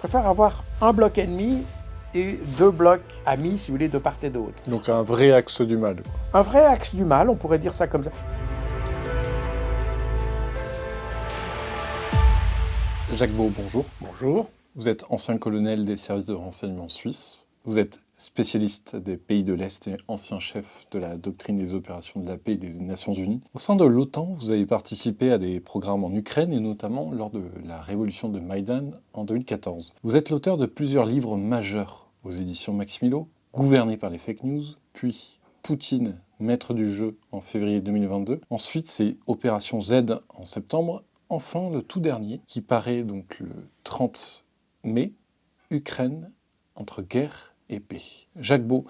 préfère avoir un bloc ennemi et deux blocs amis, si vous voulez, de part et d'autre. Donc un vrai axe du mal. Un vrai axe du mal, on pourrait dire ça comme ça. Jacques Beau, bonjour. Bonjour. Vous êtes ancien colonel des services de renseignement suisses. Vous êtes spécialiste des pays de l'Est et ancien chef de la doctrine des opérations de la paix des Nations Unies. Au sein de l'OTAN, vous avez participé à des programmes en Ukraine et notamment lors de la révolution de Maïdan en 2014. Vous êtes l'auteur de plusieurs livres majeurs aux éditions Max Milo, Gouverné par les fake news, puis Poutine, maître du jeu en février 2022. Ensuite, c'est Opération Z en septembre. Enfin, le tout dernier, qui paraît donc le 30 mai, Ukraine entre guerre et paix. Jacques Beau,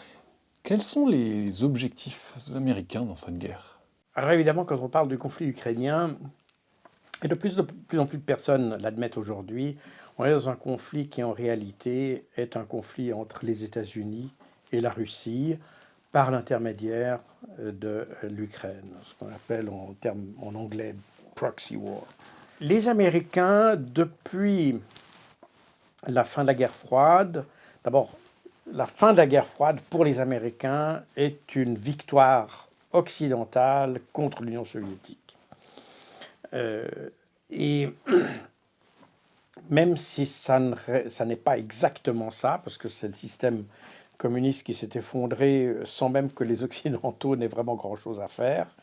quels sont les objectifs américains dans cette guerre? Alors évidemment, quand on parle du conflit ukrainien, et de plus en plus de personnes l'admettent aujourd'hui, on est dans un conflit qui en réalité est un conflit entre les États-Unis et la Russie par l'intermédiaire de l'Ukraine, ce qu'on appelle en anglais proxy war. Les Américains, depuis la fin de la guerre froide, d'abord, la fin de la guerre froide pour les Américains est une victoire occidentale contre l'Union soviétique. Et même si ça n'est pas exactement ça, parce que c'est le système communiste qui s'est effondré sans même que les Occidentaux n'aient vraiment grand-chose à faire,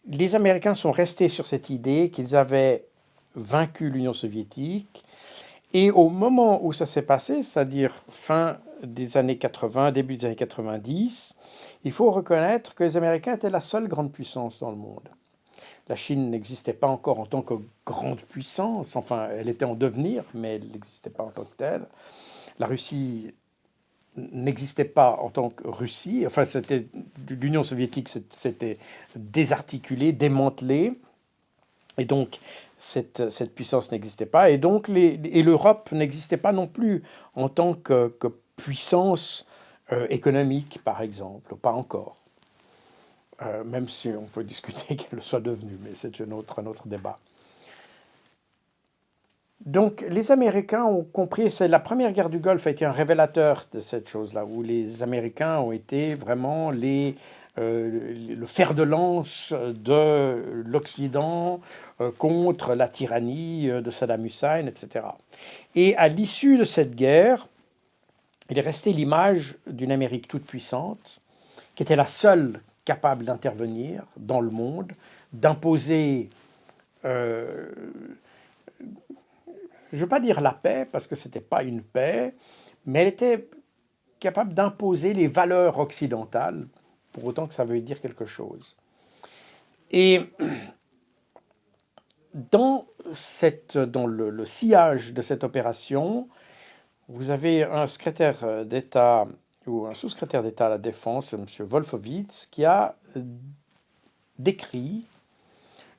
les Américains sont restés sur cette idée qu'ils avaient vaincu l'Union soviétique. Et au moment où ça s'est passé, c'est-à-dire fin des années 80, début des années 90, il faut reconnaître que les Américains étaient la seule grande puissance dans le monde. La Chine n'existait pas encore en tant que grande puissance, enfin elle était en devenir, mais elle n'existait pas en tant que telle. La Russie n'existait pas en tant que Russie, enfin l'Union soviétique s'était désarticulée, démantelée, et donc cette puissance n'existait pas, et donc l'Europe n'existait pas non plus en tant que puissance économique, par exemple, pas encore. Même si on peut discuter qu'elle soit devenue, mais c'est un autre débat. Donc les Américains ont compris, c'est la première guerre du Golfe a été un révélateur de cette chose-là, où les Américains ont été vraiment le fer de lance de l'Occident contre la tyrannie de Saddam Hussein, etc. Et à l'issue de cette guerre, il est resté l'image d'une Amérique toute puissante, qui était la seule capable d'intervenir dans le monde, d'imposer, je ne veux pas dire la paix, parce que ce n'était pas une paix, mais elle était capable d'imposer les valeurs occidentales, pour autant que ça veuille dire quelque chose. Et dans le sillage de cette opération, vous avez un secrétaire d'État ou un sous-secrétaire d'État à la Défense, M. Wolfowitz, qui a décrit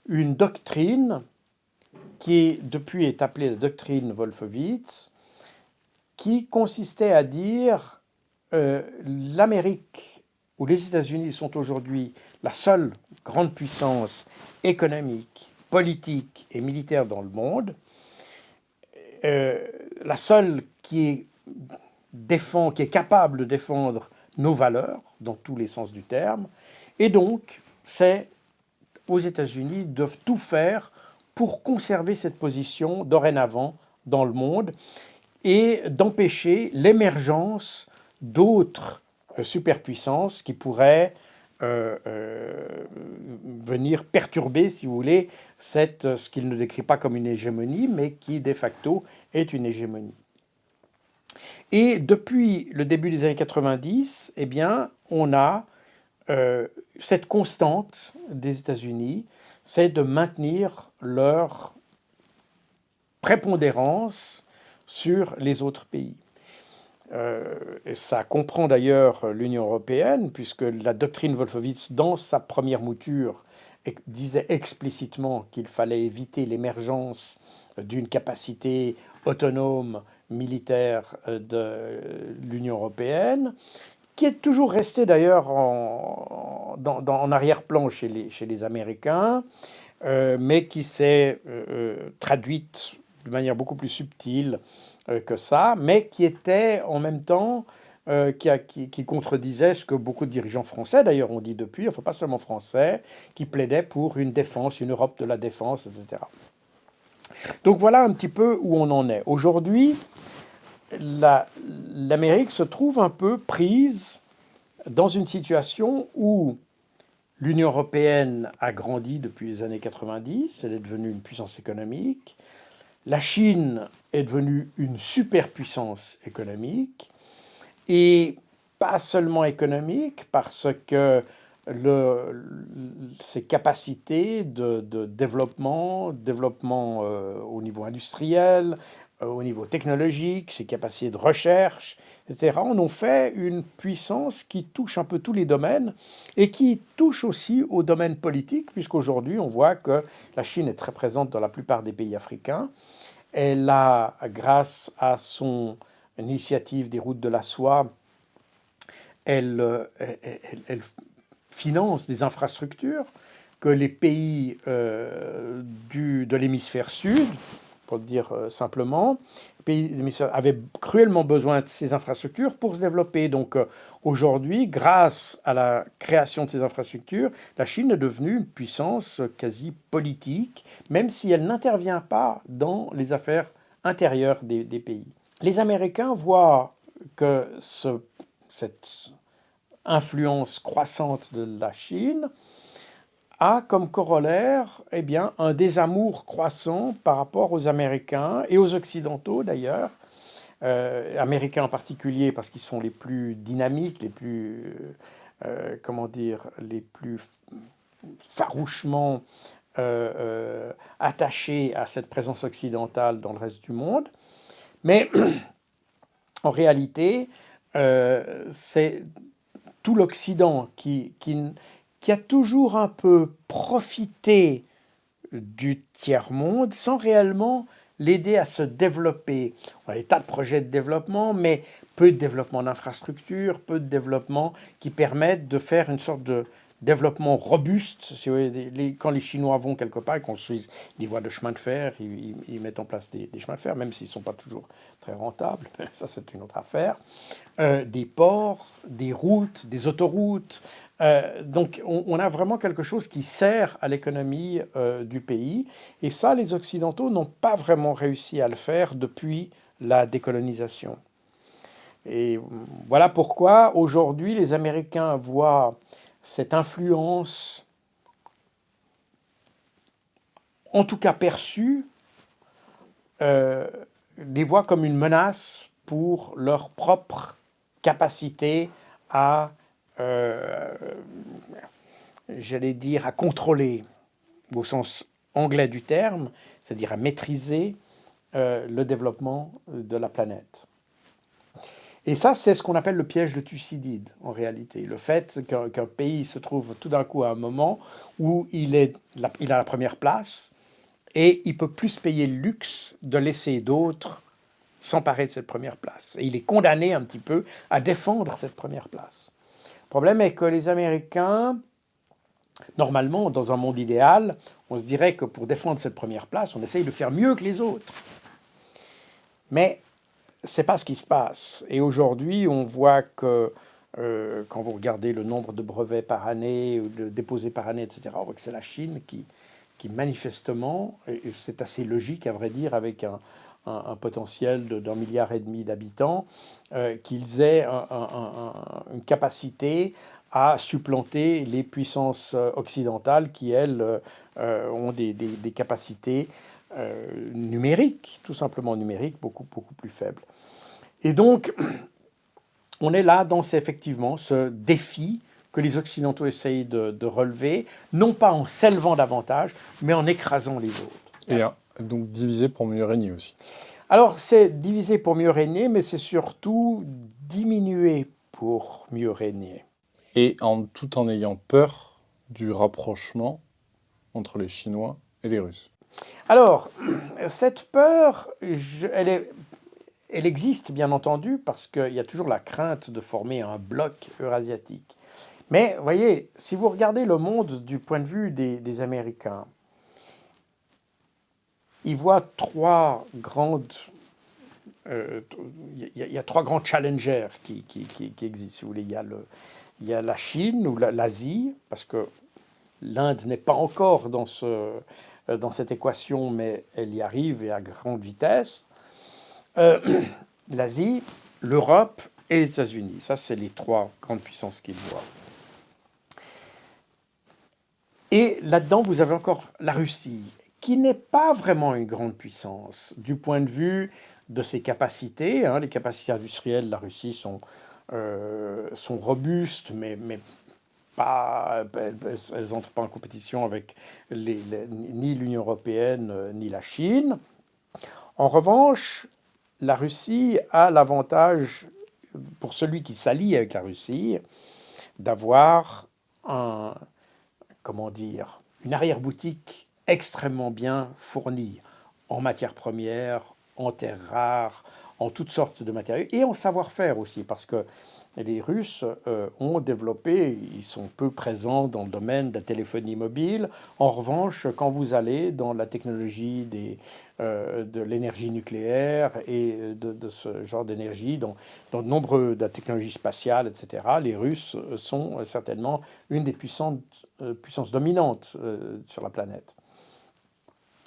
une doctrine qui depuis est appelée la doctrine Wolfowitz, qui consistait à dire l'Amérique ou les États-Unis sont aujourd'hui la seule grande puissance économique, politique et militaire dans le monde, la seule qui est capable de défendre nos valeurs, dans tous les sens du terme, et donc c'est aux États-Unis de tout faire pour conserver cette position dorénavant dans le monde et d'empêcher l'émergence d'autres superpuissances qui pourraient venir perturber, si vous voulez, ce qu'il ne décrit pas comme une hégémonie, mais qui de facto est une hégémonie. Et depuis le début des années 90, eh bien, on a cette constante des États-Unis, c'est de maintenir leur prépondérance sur les autres pays. Et ça comprend d'ailleurs l'Union européenne, puisque la doctrine Wolfowitz, dans sa première mouture, disait explicitement qu'il fallait éviter l'émergence d'une capacité autonome militaire de l'Union européenne, qui est toujours restée d'ailleurs en arrière-plan chez les Américains, mais qui s'est traduite de manière beaucoup plus subtile que ça, mais qui était en même temps, qui contredisait ce que beaucoup de dirigeants français d'ailleurs ont dit depuis, enfin pas seulement français, qui plaidaient pour une défense, une Europe de la défense, etc. Donc voilà un petit peu où on en est. Aujourd'hui, l'Amérique se trouve un peu prise dans une situation où l'Union européenne a grandi depuis les années 90, elle est devenue une puissance économique. La Chine est devenue une superpuissance économique, et pas seulement économique, parce que ses capacités de développement au niveau industriel, au niveau technologique, ses capacités de recherche, etc., en ont fait une puissance qui touche un peu tous les domaines et qui touche aussi au domaine politique, puisqu'aujourd'hui on voit que la Chine est très présente dans la plupart des pays africains. Elle a, grâce à son initiative des routes de la soie, elle finance des infrastructures que les pays de l'hémisphère sud, pour le dire simplement, les pays avaient cruellement besoin de ces infrastructures pour se développer. Donc aujourd'hui, grâce à la création de ces infrastructures, la Chine est devenue une puissance quasi politique, même si elle n'intervient pas dans les affaires intérieures des pays. Les Américains voient que cette influence croissante de la Chine a comme corollaire un désamour croissant par rapport aux Américains et aux Occidentaux d'ailleurs, Américains en particulier parce qu'ils sont les plus dynamiques, les plus, les plus farouchement attachés à cette présence occidentale dans le reste du monde. Mais en réalité, c'est tout l'Occident qui a toujours un peu profité du tiers-monde sans réellement l'aider à se développer. On a des tas de projets de développement, mais peu de développement d'infrastructures, peu de développement qui permettent de faire une sorte de développement robuste. Si vous voyez, quand les Chinois vont quelque part, ils construisent des voies de chemin de fer, ils mettent en place des chemins de fer, même s'ils ne sont pas toujours très rentables, ça c'est une autre affaire, des ports, des routes, des autoroutes. Donc on a vraiment quelque chose qui sert à l'économie du pays, et ça les Occidentaux n'ont pas vraiment réussi à le faire depuis la décolonisation. Et voilà pourquoi aujourd'hui les Américains voient cette influence, en tout cas perçue, les voient comme une menace pour leur propre capacité à, j'allais dire, à contrôler, au sens anglais du terme, c'est-à-dire à maîtriser le développement de la planète. Et ça, c'est ce qu'on appelle le piège de Thucydide, en réalité. Le fait qu'un pays se trouve tout d'un coup à un moment où il a la première place et il ne peut plus se payer le luxe de laisser d'autres s'emparer de cette première place. Et il est condamné un petit peu à défendre cette première place. Le problème est que les Américains, normalement, dans un monde idéal, on se dirait que pour défendre cette première place, on essaye de faire mieux que les autres. Mais c'est pas ce qui se passe. Et aujourd'hui, on voit que quand vous regardez le nombre de brevets par année, ou de déposés par année, etc., on voit que c'est la Chine qui manifestement, et c'est assez logique à vrai dire, avec un potentiel d'1,5 milliard d'habitants, qu'ils aient une capacité à supplanter les puissances occidentales qui, elles, ont des capacités numériques, tout simplement numériques, beaucoup plus faibles. Et donc, on est là dans effectivement ce défi que les Occidentaux essayent de relever, non pas en s'élevant davantage, mais en écrasant les autres. Et donc diviser pour mieux régner aussi. Alors, c'est diviser pour mieux régner, mais c'est surtout diminuer pour mieux régner. Et tout en ayant peur du rapprochement entre les Chinois et les Russes. Alors, cette peur, elle existe bien entendu parce qu'il y a toujours la crainte de former un bloc eurasiatique. Mais vous voyez, si vous regardez le monde du point de vue des Américains, il voit il y a trois grands challengers qui existent, si vous voulez. Il y a la Chine ou l'Asie, parce que l'Inde n'est pas encore dans cette équation, mais elle y arrive et à grande vitesse. L'Asie, l'Europe et les États-Unis. Ça, c'est les trois grandes puissances qu'il voit. Et là-dedans, vous avez encore la Russie, qui n'est pas vraiment une grande puissance du point de vue de ses capacités. Les capacités industrielles de la Russie sont robustes, mais pas, elles n'entrent pas en compétition avec ni l'Union européenne ni la Chine. En revanche, la Russie a l'avantage, pour celui qui s'allie avec la Russie, d'avoir une arrière-boutique extrêmement bien fournie en matières premières, en terres rares, en toutes sortes de matériaux, et en savoir-faire aussi, parce que les Russes ont développé, ils sont peu présents dans le domaine de la téléphonie mobile. En revanche, quand vous allez dans la technologie de l'énergie nucléaire et de ce genre d'énergie, dans de nombreuses de la technologie spatiale, etc., les Russes sont certainement une des puissances dominantes sur la planète.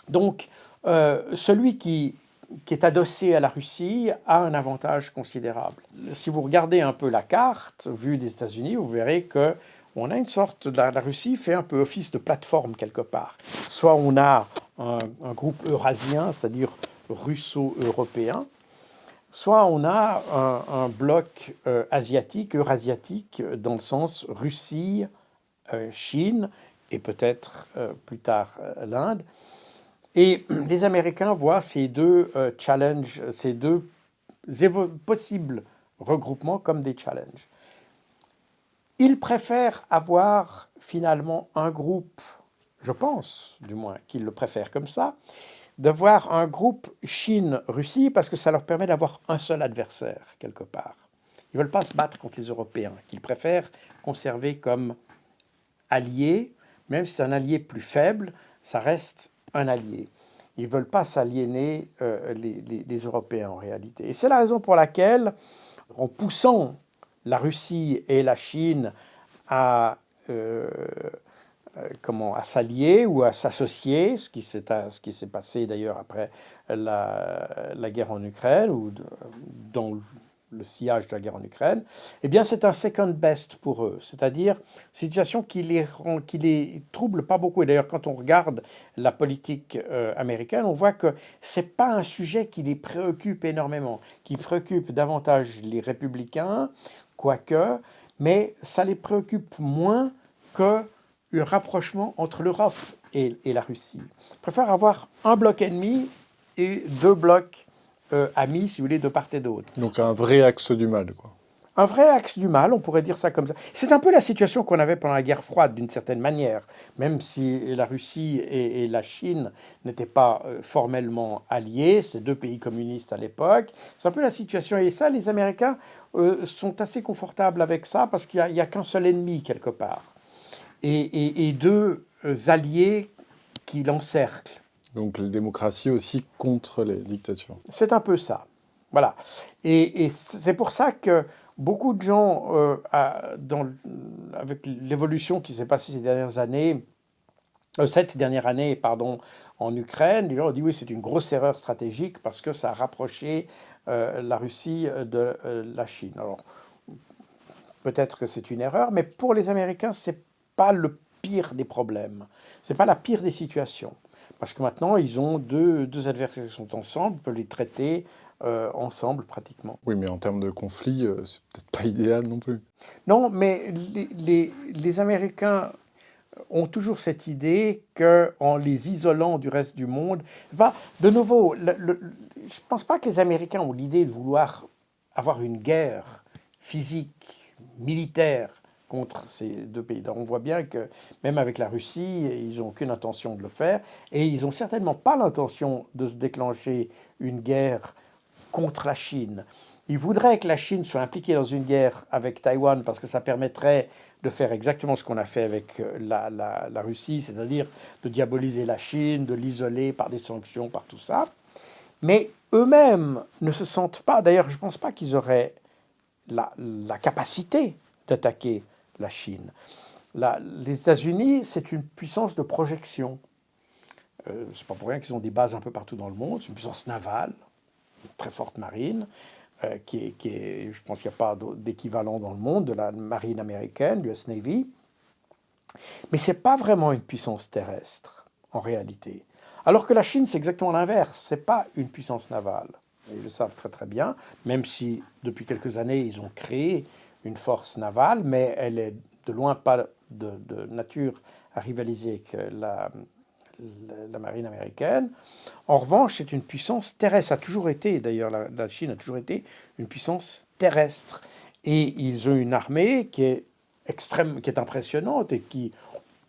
Donc, celui qui est adossé à la Russie a un avantage considérable. Si vous regardez un peu la carte vue des États-Unis, vous verrez que on a une sorte la Russie fait un peu office de plateforme quelque part. Soit on a un groupe eurasien, c'est-à-dire russo-européen, soit on a un bloc asiatique, eurasiatique, dans le sens Russie, Chine et peut-être plus tard l'Inde. Et les Américains voient ces deux challenges, ces deux possibles regroupements comme des challenges. Ils préfèrent avoir finalement un groupe, je pense du moins qu'ils le préfèrent comme ça, d'avoir un groupe Chine-Russie parce que ça leur permet d'avoir un seul adversaire quelque part. Ils ne veulent pas se battre contre les Européens, qu'ils préfèrent conserver comme alliés, même si c'est un allié plus faible, ça reste un allié. Ils ne veulent pas s'aliéner les Européens en réalité. Et c'est la raison pour laquelle, en poussant la Russie et la Chine à s'allier ou à s'associer, ce qui s'est passé d'ailleurs après la guerre en Ukraine, ou dans le sillage de la guerre en Ukraine, eh bien c'est un second best pour eux, c'est-à-dire une situation qui les trouble pas beaucoup. Et d'ailleurs, quand on regarde la politique américaine, on voit que c'est pas un sujet qui les préoccupe énormément, qui préoccupe davantage les républicains, quoique, mais ça les préoccupe moins que le rapprochement entre l'Europe et la Russie. Ils préfèrent avoir un bloc ennemi et deux blocs amis, si vous voulez, de part et d'autre. Donc un vrai axe du mal, quoi. Un vrai axe du mal, on pourrait dire ça comme ça. C'est un peu la situation qu'on avait pendant la guerre froide, d'une certaine manière, même si la Russie et la Chine n'étaient pas formellement alliés, ces deux pays communistes à l'époque. C'est un peu la situation, et ça, les Américains sont assez confortables avec ça, parce qu'il n'y a qu'un seul ennemi, quelque part, et deux alliés qui l'encerclent. Donc la démocratie aussi contre les dictatures. C'est un peu ça. Voilà. Et c'est pour ça que beaucoup de gens, avec l'évolution qui s'est passée cette dernière année, en Ukraine, les gens ont dit oui, c'est une grosse erreur stratégique parce que ça a rapproché la Russie de la Chine. Alors, peut-être que c'est une erreur, mais pour les Américains, c'est pas le pire des problèmes. C'est pas la pire des situations. Parce que maintenant, ils ont deux adversaires qui sont ensemble, ils peuvent les traiter ensemble pratiquement. Oui, mais en termes de conflit, c'est peut-être pas idéal non plus. Non, mais les Américains ont toujours cette idée qu'en les isolant du reste du monde... de nouveau, je ne pense pas que les Américains ont l'idée de vouloir avoir une guerre physique, militaire, contre ces deux pays. Donc on voit bien que même avec la Russie, ils n'ont aucune intention de le faire, et ils n'ont certainement pas l'intention de se déclencher une guerre contre la Chine. Il voudrait que la Chine soit impliquée dans une guerre avec Taïwan parce que ça permettrait de faire exactement ce qu'on a fait avec la Russie, c'est-à-dire de diaboliser la Chine, de l'isoler par des sanctions, par tout ça. Mais eux-mêmes ne se sentent pas, d'ailleurs je ne pense pas qu'ils auraient la capacité d'attaquer la Chine. Les États-Unis, c'est une puissance de projection. C'est pas pour rien qu'ils ont des bases un peu partout dans le monde. C'est une puissance navale, une très forte marine, qui est, je pense qu'il n'y a pas d'équivalent dans le monde de la marine américaine, l'US Navy. Mais ce n'est pas vraiment une puissance terrestre, en réalité. Alors que la Chine, c'est exactement l'inverse. Ce n'est pas une puissance navale. Ils le savent très très bien, même si depuis quelques années, ils ont créé une force navale, mais elle est de loin pas de nature à rivaliser avec la marine américaine. En revanche, c'est une puissance terrestre. Ça a toujours été, d'ailleurs, la Chine a toujours été une puissance terrestre. Et ils ont une armée qui est extrême, qui est impressionnante et qui,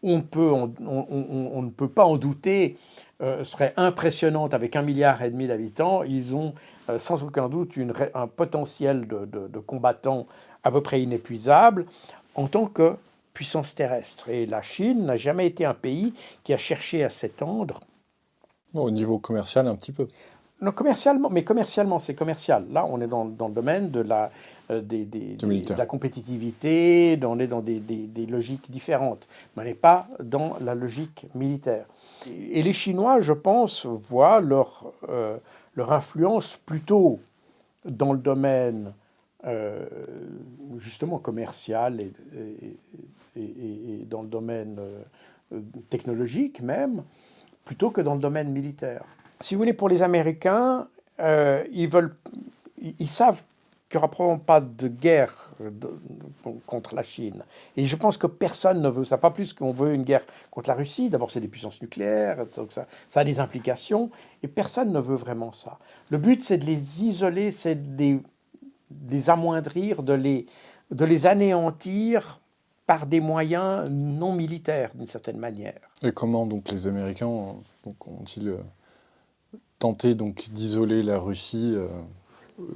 on ne peut pas en douter, serait impressionnante avec 1,5 milliard d'habitants. Ils ont sans aucun doute un potentiel de combattants à peu près inépuisable en tant que puissance terrestre. Et la Chine n'a jamais été un pays qui a cherché à s'étendre. Au niveau commercial, un petit peu. Non, commercialement, mais commercialement, c'est commercial. Là, on est dans le domaine de la compétitivité, on est dans des logiques différentes. Mais on n'est pas dans la logique militaire. Et les Chinois, je pense, voient leur influence plutôt dans le domaine justement commercial et dans le domaine technologique même, plutôt que dans le domaine militaire. Si vous voulez, pour les Américains, ils savent qu'il n'y aura probablement pas de guerre contre la Chine. Et je pense que personne ne veut ça, pas plus qu'on veut une guerre contre la Russie. D'abord, c'est des puissances nucléaires, donc ça a des implications, et personne ne veut vraiment ça. Le but, c'est de les isoler, c'est de les amoindrir, de les anéantir par des moyens non militaires, d'une certaine manière. Et comment donc les Américains ont-ils tenté d'isoler la Russie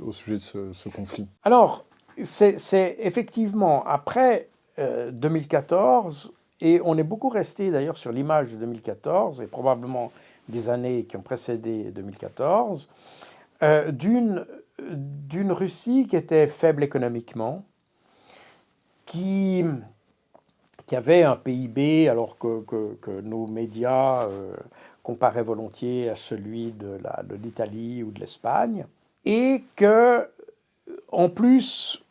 au sujet de ce conflit? Alors, c'est effectivement après 2014, et on est beaucoup resté d'ailleurs sur l'image de 2014, et probablement des années qui ont précédé 2014, d'une Russie qui était faible économiquement, qui avait un PIB, alors que nos médias comparaient volontiers à celui de l'Italie ou de l'Espagne, et que, en plus,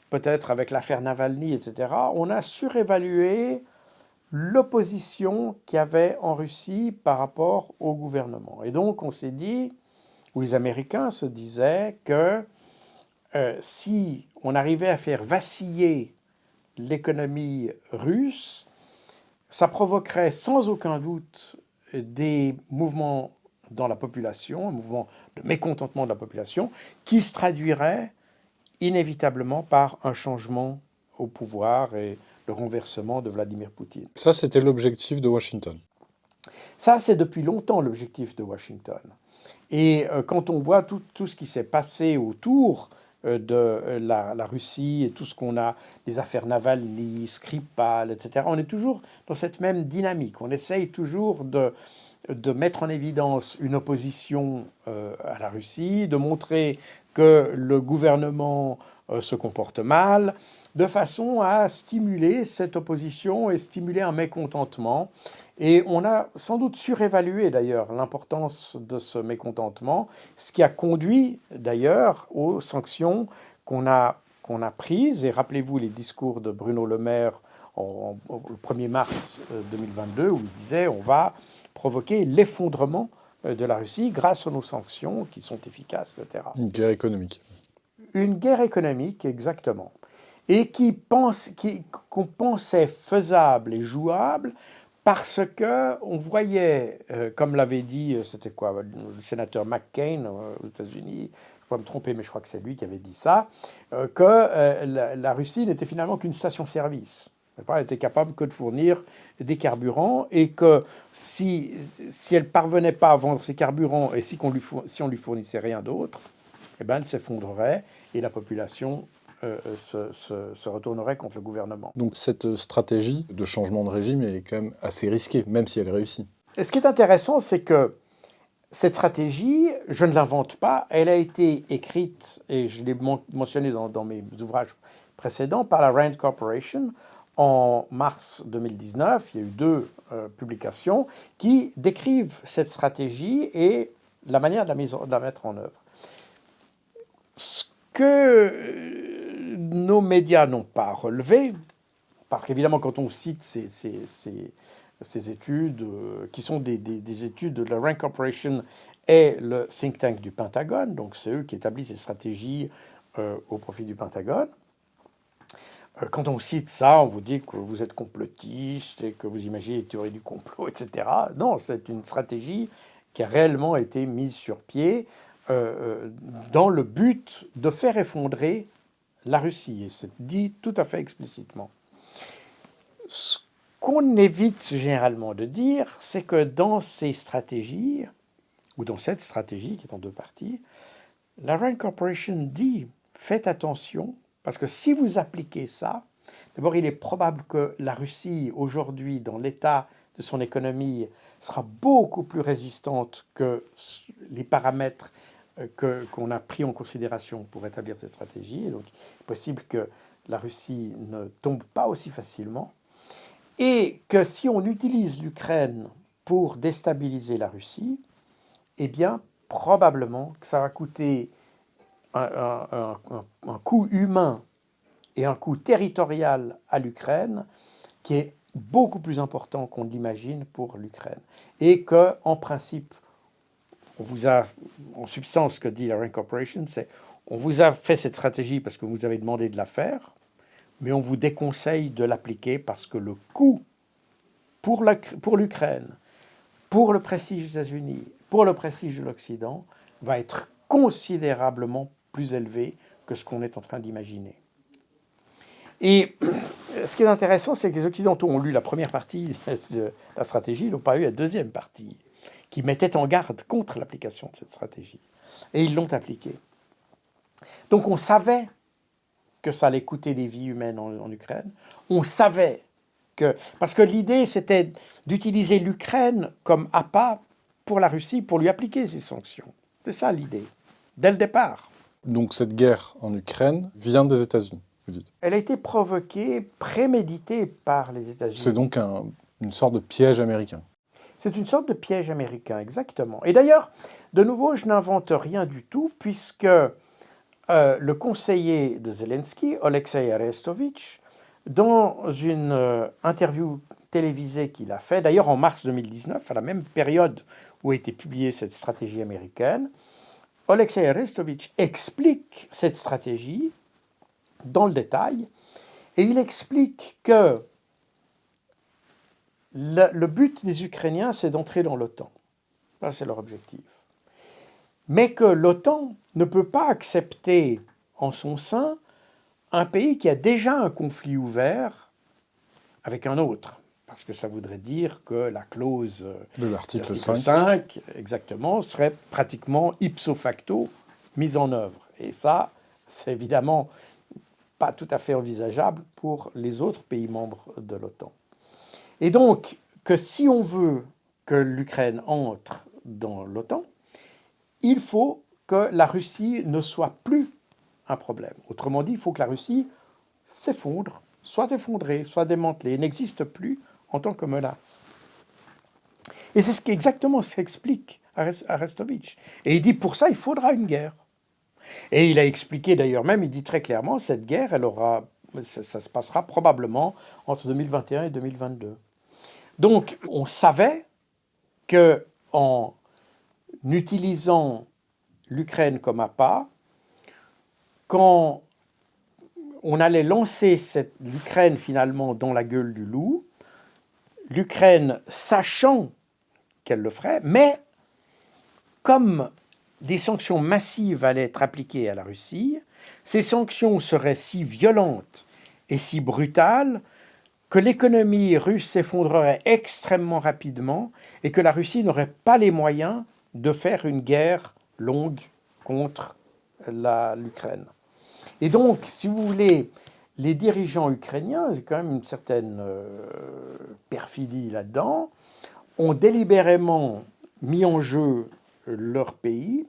peut-être avec l'affaire Navalny, etc., on a surévalué l'opposition qu'il y avait en Russie par rapport au gouvernement. Et donc on s'est dit, ou les Américains se disaient que si on arrivait à faire vaciller l'économie russe, ça provoquerait sans aucun doute des mouvements dans la population, un mouvement de mécontentement de la population, qui se traduirait inévitablement par un changement au pouvoir et le renversement de Vladimir Poutine. Ça, c'était l'objectif de Washington. Ça, c'est depuis longtemps l'objectif de Washington. Et quand on voit tout ce qui s'est passé autour de la Russie et tout ce qu'on a, les affaires Navalny, Skripal, etc., on est toujours dans cette même dynamique. On essaye toujours de mettre en évidence une opposition à la Russie, de montrer que le gouvernement se comporte mal, de façon à stimuler cette opposition et stimuler un mécontentement. Et on a sans doute surévalué d'ailleurs l'importance de ce mécontentement, ce qui a conduit d'ailleurs aux sanctions qu'on a prises. Et rappelez-vous les discours de Bruno Le Maire le 1er mars 2022, où il disait on va provoquer l'effondrement de la Russie grâce à nos sanctions qui sont efficaces, etc. Une guerre économique. Une guerre économique, exactement. Et qu'on pensait faisable et jouable parce qu'on voyait, comme l'avait dit, c'était quoi, le sénateur McCain aux États-Unis, je ne vais pas me tromper, mais je crois que c'est lui qui avait dit ça, que la Russie n'était finalement qu'une station-service. Elle était capable que de fournir des carburants et que si elle ne parvenait pas à vendre ses carburants et si on lui fournissait rien d'autre, eh ben, elle s'effondrerait et la population se retournerait contre le gouvernement. Donc cette stratégie de changement de régime est quand même assez risquée, même si elle réussit. Et ce qui est intéressant, c'est que cette stratégie, je ne l'invente pas, elle a été écrite, et je l'ai mentionné dans mes ouvrages précédents, par la Rand Corporation en mars 2019. Il y a eu 2 publications qui décrivent cette stratégie et la manière de la mettre en œuvre. Ce que nos médias n'ont pas relevé, parce qu'évidemment quand on cite ces études, qui sont des études de la Rand Corporation et le think tank du Pentagone, donc c'est eux qui établissent les stratégies au profit du Pentagone. Quand on cite ça, on vous dit que vous êtes complotiste et que vous imaginez les théories du complot, etc. Non, c'est une stratégie qui a réellement été mise sur pied dans le but de faire effondrer la Russie, et c'est dit tout à fait explicitement. Ce qu'on évite généralement de dire, c'est que dans ces stratégies, ou dans cette stratégie qui est en 2 parties, la Rand Corporation dit « faites attention », parce que si vous appliquez ça, d'abord il est probable que la Russie, aujourd'hui, dans l'état de son économie, sera beaucoup plus résistante que les paramètres qu'on a pris en considération pour établir cette stratégie. Et donc il est possible que la Russie ne tombe pas aussi facilement. Et que si on utilise l'Ukraine pour déstabiliser la Russie, eh bien, probablement que ça va coûter un coût humain et un coût territorial à l'Ukraine qui est beaucoup plus important qu'on l'imagine pour l'Ukraine. Et qu'en principe, on vous a, en substance, ce que dit la Rand Corporation, c'est on vous a fait cette stratégie parce que vous avez demandé de la faire, mais on vous déconseille de l'appliquer parce que le coût pour l'Ukraine, pour le prestige des États-Unis, pour le prestige de l'Occident, va être considérablement plus élevé que ce qu'on est en train d'imaginer. Et ce qui est intéressant, c'est que les Occidentaux ont lu la première partie de la stratégie, ils n'ont pas eu la deuxième partie, qui mettait en garde contre l'application de cette stratégie. Et ils l'ont appliquée. Donc on savait que ça allait coûter des vies humaines en Ukraine. On savait que... Parce que l'idée, c'était d'utiliser l'Ukraine comme appât pour la Russie, pour lui appliquer ces sanctions. C'est ça l'idée, dès le départ. Donc cette guerre en Ukraine vient des États-Unis, vous dites. Elle a été provoquée, préméditée par les États-Unis. C'est donc une sorte de piège américain. C'est une sorte de piège américain, exactement. Et d'ailleurs, de nouveau, je n'invente rien du tout, puisque le conseiller de Zelensky, Alexei Arestovitch, dans une interview télévisée qu'il a fait, d'ailleurs en mars 2019, à la même période où a été publiée cette stratégie américaine, Alexei Arestovitch explique cette stratégie dans le détail, et il explique que le but des Ukrainiens, c'est d'entrer dans l'OTAN. Ça, c'est leur objectif. Mais que l'OTAN ne peut pas accepter en son sein un pays qui a déjà un conflit ouvert avec un autre. Parce que ça voudrait dire que la clause de l'article 5, exactement, serait pratiquement ipso facto mise en œuvre. Et ça, c'est évidemment pas tout à fait envisageable pour les autres pays membres de l'OTAN. Et donc, que si on veut que l'Ukraine entre dans l'OTAN, il faut que la Russie ne soit plus un problème. Autrement dit, il faut que la Russie s'effondre, soit effondrée, soit démantelée, n'existe plus en tant que menace. Et c'est exactement ce qu'explique Arestovitch. Et il dit, pour ça, il faudra une guerre. Et il a expliqué d'ailleurs même, il dit très clairement, cette guerre, ça se passera probablement entre 2021 et 2022. Donc, on savait qu'en utilisant l'Ukraine comme appât, quand on allait lancer l'Ukraine finalement dans la gueule du loup, l'Ukraine sachant qu'elle le ferait, mais comme des sanctions massives allaient être appliquées à la Russie, ces sanctions seraient si violentes et si brutales que l'économie russe s'effondrerait extrêmement rapidement et que la Russie n'aurait pas les moyens de faire une guerre longue contre l'Ukraine. Et donc, si vous voulez, les dirigeants ukrainiens, c'est quand même une certaine perfidie là-dedans, ont délibérément mis en jeu leur pays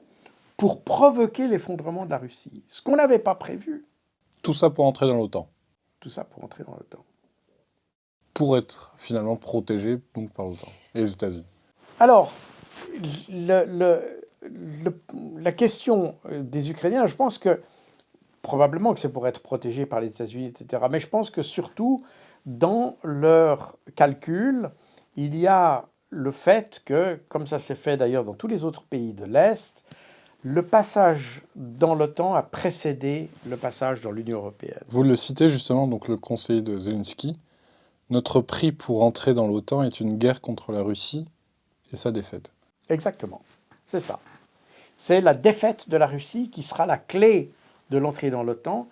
pour provoquer l'effondrement de la Russie. Ce qu'on n'avait pas prévu. Tout ça pour entrer dans l'OTAN. Tout ça pour entrer dans l'OTAN. Pour être finalement protégé donc, par l'OTAN et les États-Unis. Alors, la question des Ukrainiens, je pense que probablement que c'est pour être protégé par les États-Unis, etc. Mais je pense que surtout, dans leur calcul, il y a le fait que, comme ça s'est fait d'ailleurs dans tous les autres pays de l'Est, le passage dans l'OTAN a précédé le passage dans l'Union européenne. Vous le citez justement, donc le conseiller de Zelensky. Notre prix pour entrer dans l'OTAN est une guerre contre la Russie et sa défaite. Exactement, c'est ça. C'est la défaite de la Russie qui sera la clé de l'entrée dans l'OTAN,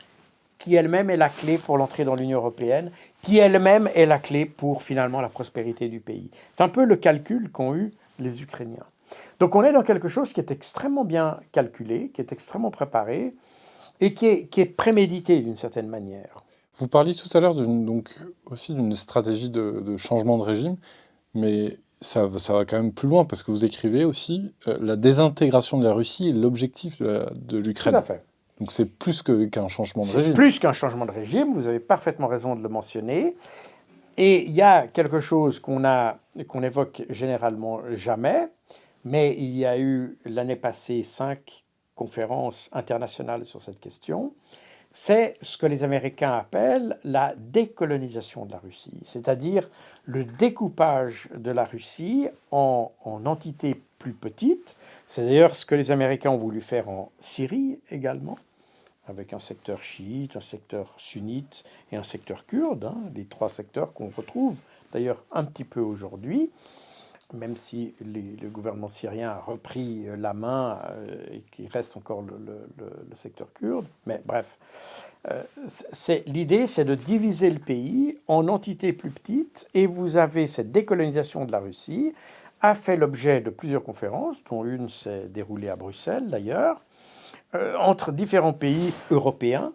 qui elle-même est la clé pour l'entrée dans l'Union européenne, qui elle-même est la clé pour finalement la prospérité du pays. C'est un peu le calcul qu'ont eu les Ukrainiens. Donc on est dans quelque chose qui est extrêmement bien calculé, qui est extrêmement préparé et qui est prémédité d'une certaine manière. Vous parliez tout à l'heure aussi d'une stratégie de changement de régime, mais ça va quand même plus loin parce que vous écrivez aussi la désintégration de la Russie est l'objectif de l'Ukraine. Tout à fait. Donc c'est plus qu'un changement de régime. C'est plus qu'un changement de régime, vous avez parfaitement raison de le mentionner. Et il y a quelque chose qu'on évoque généralement jamais, mais il y a eu l'année passée 5 conférences internationales sur cette question. C'est ce que les Américains appellent la décolonisation de la Russie, c'est-à-dire le découpage de la Russie en entités plus petites. C'est d'ailleurs ce que les Américains ont voulu faire en Syrie également, avec un secteur chiite, un secteur sunnite et un secteur kurde, les 3 secteurs qu'on retrouve d'ailleurs un petit peu aujourd'hui, même si le gouvernement syrien a repris la main et qu'il reste encore le secteur kurde. Mais bref, l'idée c'est de diviser le pays en entités plus petites, et vous avez cette décolonisation de la Russie, a fait l'objet de plusieurs conférences, dont une s'est déroulée à Bruxelles d'ailleurs, entre différents pays européens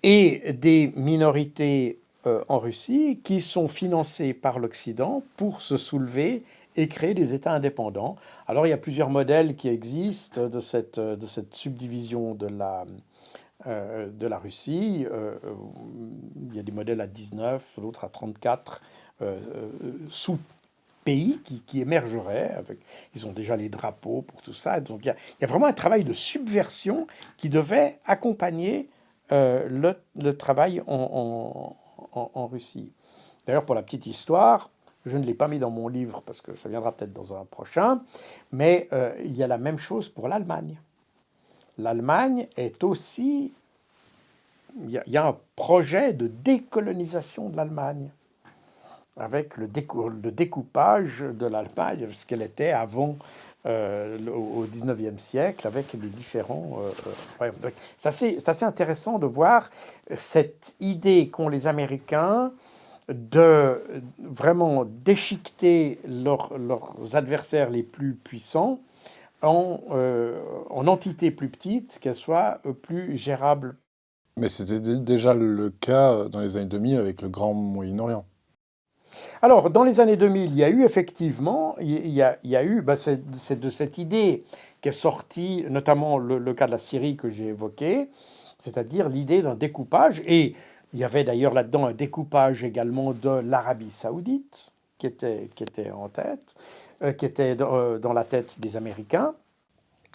et des minorités en Russie qui sont financées par l'Occident pour se soulever et créer des États indépendants. Alors il y a plusieurs modèles qui existent de cette subdivision de la Russie. Il y a des modèles à 19, d'autres à 34 sous-pays qui émergeraient. Ils ont déjà les drapeaux pour tout ça. Donc il y a vraiment un travail de subversion qui devait accompagner le travail en Russie. D'ailleurs, pour la petite histoire, je ne l'ai pas mis dans mon livre parce que ça viendra peut-être dans un prochain, mais il y a la même chose pour l'Allemagne. L'Allemagne est aussi... Il y a un projet de décolonisation de l'Allemagne, avec le découpage de l'Allemagne, ce qu'elle était avant au XIXe siècle, avec les différents... C'est assez intéressant de voir cette idée qu'ont les Américains de vraiment déchiqueter leurs adversaires les plus puissants en entités plus petites, qu'elles soient plus gérables. Mais c'était déjà le cas dans les années 2000 avec le Grand Moyen-Orient. Alors, dans les années 2000, il y a eu effectivement, c'est de cette idée qu'est sortie, notamment le cas de la Syrie que j'ai évoqué, c'est-à-dire l'idée d'un découpage, et il y avait d'ailleurs là-dedans un découpage également de l'Arabie saoudite, qui était en tête, qui était dans la tête des Américains.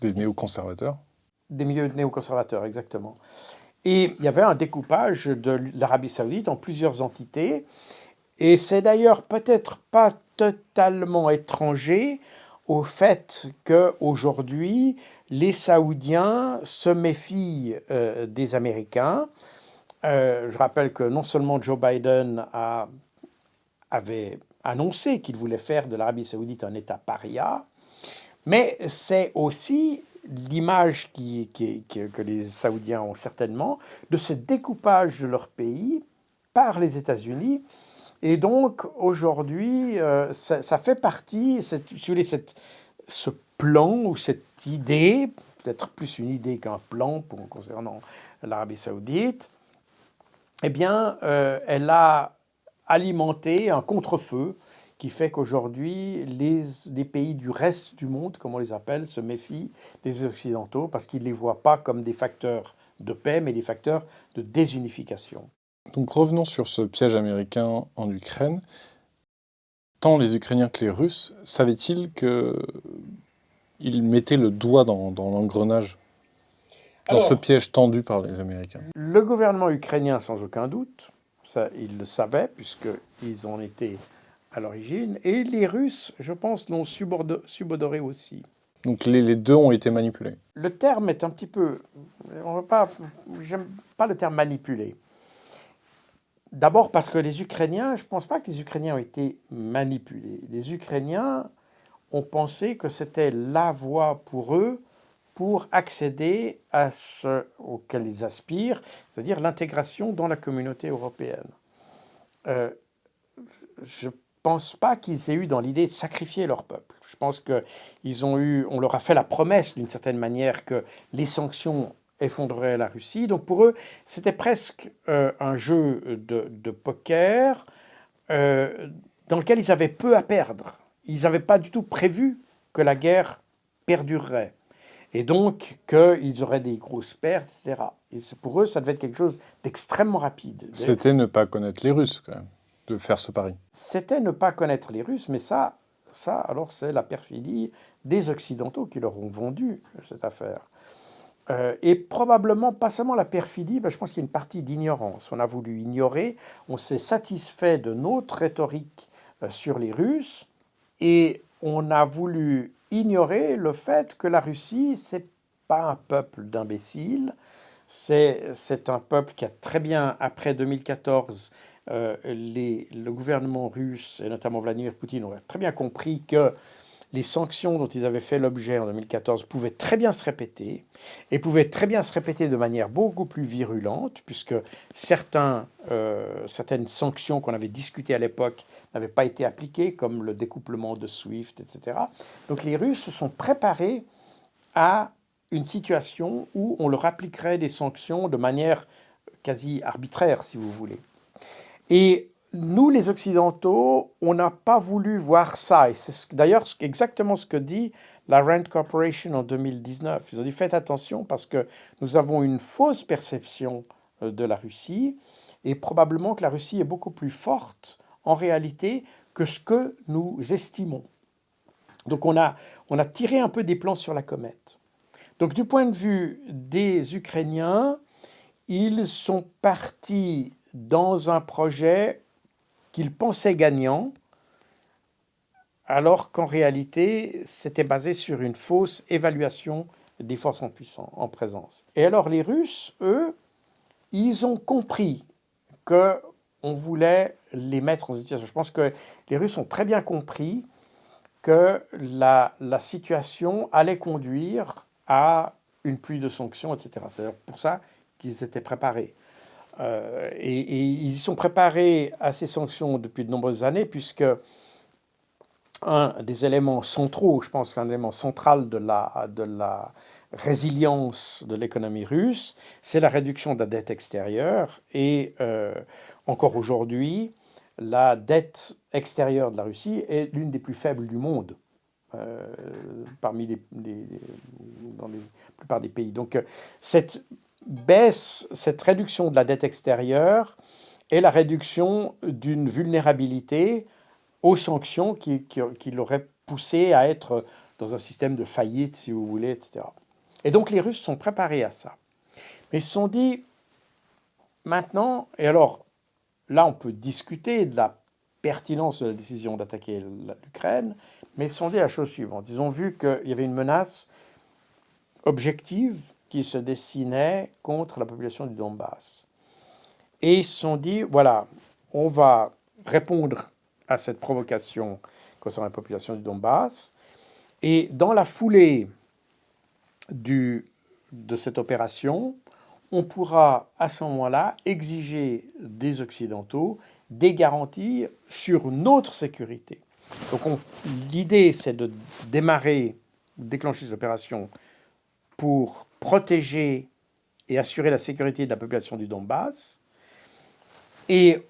Des néoconservateurs. Des milieux néoconservateurs, exactement. Et il y avait un découpage de l'Arabie saoudite en plusieurs entités. Et c'est d'ailleurs peut-être pas totalement étranger au fait qu'aujourd'hui, les Saoudiens se méfient des Américains. Je rappelle que non seulement Joe Biden avait annoncé qu'il voulait faire de l'Arabie saoudite un État paria, mais c'est aussi l'image que les Saoudiens ont certainement de ce découpage de leur pays par les États-Unis. Et donc, aujourd'hui, ça fait partie, ce plan ou cette idée, peut-être plus une idée qu'un plan concernant l'Arabie saoudite, eh bien, elle a alimenté un contre-feu qui fait qu'aujourd'hui, les pays du reste du monde, comme on les appelle, se méfient des Occidentaux parce qu'ils ne les voient pas comme des facteurs de paix, mais des facteurs de désunification. Donc revenons sur ce piège américain en Ukraine. Tant les Ukrainiens que les Russes savaient-ils qu'ils mettaient le doigt dans l'engrenage, dans ce piège tendu par les Américains? Le gouvernement ukrainien, sans aucun doute, ça, ils le savaient, puisqu'ils en étaient à l'origine, et les Russes, je pense, l'ont subodoré aussi. Donc les deux ont été manipulés. Le terme est un petit peu... J'aime pas le terme manipuler. D'abord parce que les Ukrainiens, je ne pense pas que les Ukrainiens ont été manipulés. Les Ukrainiens ont pensé que c'était la voie pour eux pour accéder à ce auquel ils aspirent, c'est-à-dire l'intégration dans la communauté européenne. Je ne pense pas qu'ils aient eu dans l'idée de sacrifier leur peuple. Je pense on leur a fait la promesse d'une certaine manière que les sanctions effondreraient la Russie. Donc pour eux, c'était presque un jeu de poker dans lequel ils avaient peu à perdre. Ils n'avaient pas du tout prévu que la guerre perdurerait. Et donc qu'ils auraient des grosses pertes, etc. Et pour eux, ça devait être quelque chose d'extrêmement rapide. C'était ne pas connaître les Russes, quand même, de faire ce pari. C'était ne pas connaître les Russes, mais ça alors c'est la perfidie des Occidentaux qui leur ont vendu cette affaire. Et probablement, pas seulement la perfidie, je pense qu'il y a une partie d'ignorance. On a voulu ignorer, on s'est satisfait de notre rhétorique sur les Russes, et on a voulu ignorer le fait que la Russie, c'est pas un peuple d'imbéciles, c'est un peuple qui a très bien, après 2014, le gouvernement russe, et notamment Vladimir Poutine, ont très bien compris que les sanctions dont ils avaient fait l'objet en 2014 pouvaient très bien se répéter, et pouvaient très bien se répéter de manière beaucoup plus virulente, puisque certaines sanctions qu'on avait discutées à l'époque n'avaient pas été appliquées, comme le découplement de SWIFT, etc. Donc les Russes se sont préparés à une situation où on leur appliquerait des sanctions de manière quasi arbitraire, si vous voulez. Et nous, les Occidentaux, on n'a pas voulu voir ça. Et c'est d'ailleurs exactement ce que dit la Rand Corporation en 2019. Ils ont dit, faites attention parce que nous avons une fausse perception de la Russie et probablement que la Russie est beaucoup plus forte en réalité que ce que nous estimons. Donc on a tiré un peu des plans sur la comète. Donc du point de vue des Ukrainiens, ils sont partis dans un projet qu'ils pensaient gagnant, alors qu'en réalité, c'était basé sur une fausse évaluation des forces en présence. Et alors les Russes, eux, ils ont compris qu'on voulait les mettre en situation. Je pense que les Russes ont très bien compris que la situation allait conduire à une pluie de sanctions, etc. C'est pour ça qu'ils s'étaient préparés. Et ils y sont préparés à ces sanctions depuis de nombreuses années, puisque un des éléments centraux, je pense qu'un élément central de la résilience de l'économie russe, c'est la réduction de la dette extérieure. Et encore aujourd'hui, la dette extérieure de la Russie est l'une des plus faibles du monde, parmi dans la plupart des pays. Donc cette réduction de la dette extérieure est la réduction d'une vulnérabilité aux sanctions qui l'auraient poussé à être dans un système de faillite, si vous voulez, etc. Et donc les Russes sont préparés à ça. Mais ils se sont dit, maintenant, et alors là on peut discuter de la pertinence de la décision d'attaquer l'Ukraine, mais ils se sont dit la chose suivante. Ils ont vu qu'il y avait une menace objective qui se dessinait contre la population du Donbass. Et ils se sont dit, voilà, on va répondre à cette provocation concernant la population du Donbass. Et dans la foulée de cette opération, on pourra à ce moment-là exiger des Occidentaux des garanties sur notre sécurité. Donc l'idée, c'est de déclencher cette opération pour protéger et assurer la sécurité de la population du Donbass. Et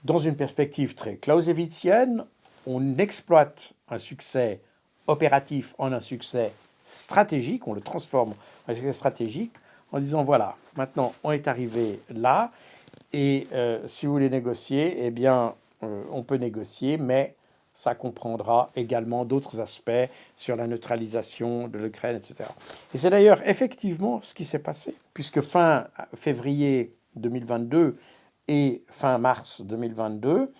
dans une perspective très clausewitzienne, on exploite un succès opératif en un succès stratégique, on le transforme en succès stratégique en disant voilà, maintenant on est arrivé là et si vous voulez négocier, eh bien on peut négocier, mais ça comprendra également d'autres aspects sur la neutralisation de l'Ukraine, etc. Et c'est d'ailleurs effectivement ce qui s'est passé, puisque fin février 2022 et fin mars 2022,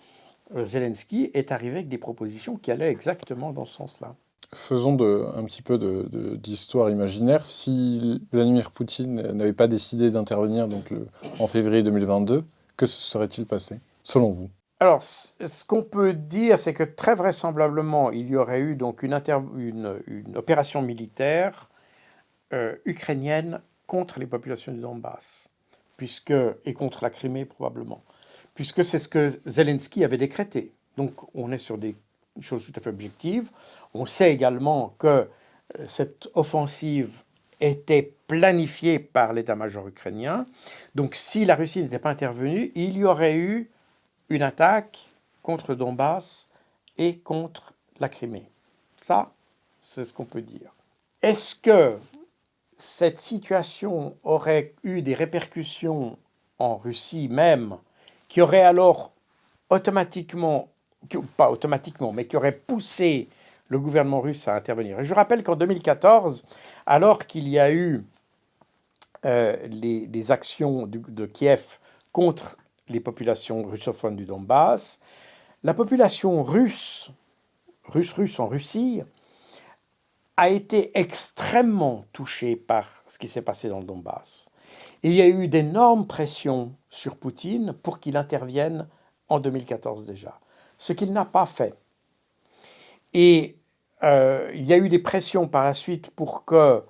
Zelensky est arrivé avec des propositions qui allaient exactement dans ce sens-là. Faisons un petit peu d'histoire imaginaire. Si Vladimir Poutine n'avait pas décidé d'intervenir en février 2022, que se serait-il passé, selon vous? Alors, ce qu'on peut dire, c'est que très vraisemblablement, il y aurait eu donc une opération militaire ukrainienne contre les populations du Donbass, et contre la Crimée probablement, puisque c'est ce que Zelensky avait décrété. Donc, on est sur des choses tout à fait objectives. On sait également que cette offensive était planifiée par l'état-major ukrainien. Donc, si la Russie n'était pas intervenue, il y aurait eu une attaque contre le Donbass et contre la Crimée. Ça, c'est ce qu'on peut dire. Est-ce que cette situation aurait eu des répercussions en Russie même, qui auraient alors automatiquement, pas automatiquement, mais qui auraient poussé le gouvernement russe à intervenir? Et je rappelle qu'en 2014, alors qu'il y a eu les actions de Kiev contre les populations russophones du Donbass, la population russe en Russie a été extrêmement touchée par ce qui s'est passé dans le Donbass. Et il y a eu d'énormes pressions sur Poutine pour qu'il intervienne en 2014 déjà, ce qu'il n'a pas fait. Et il y a eu des pressions par la suite pour que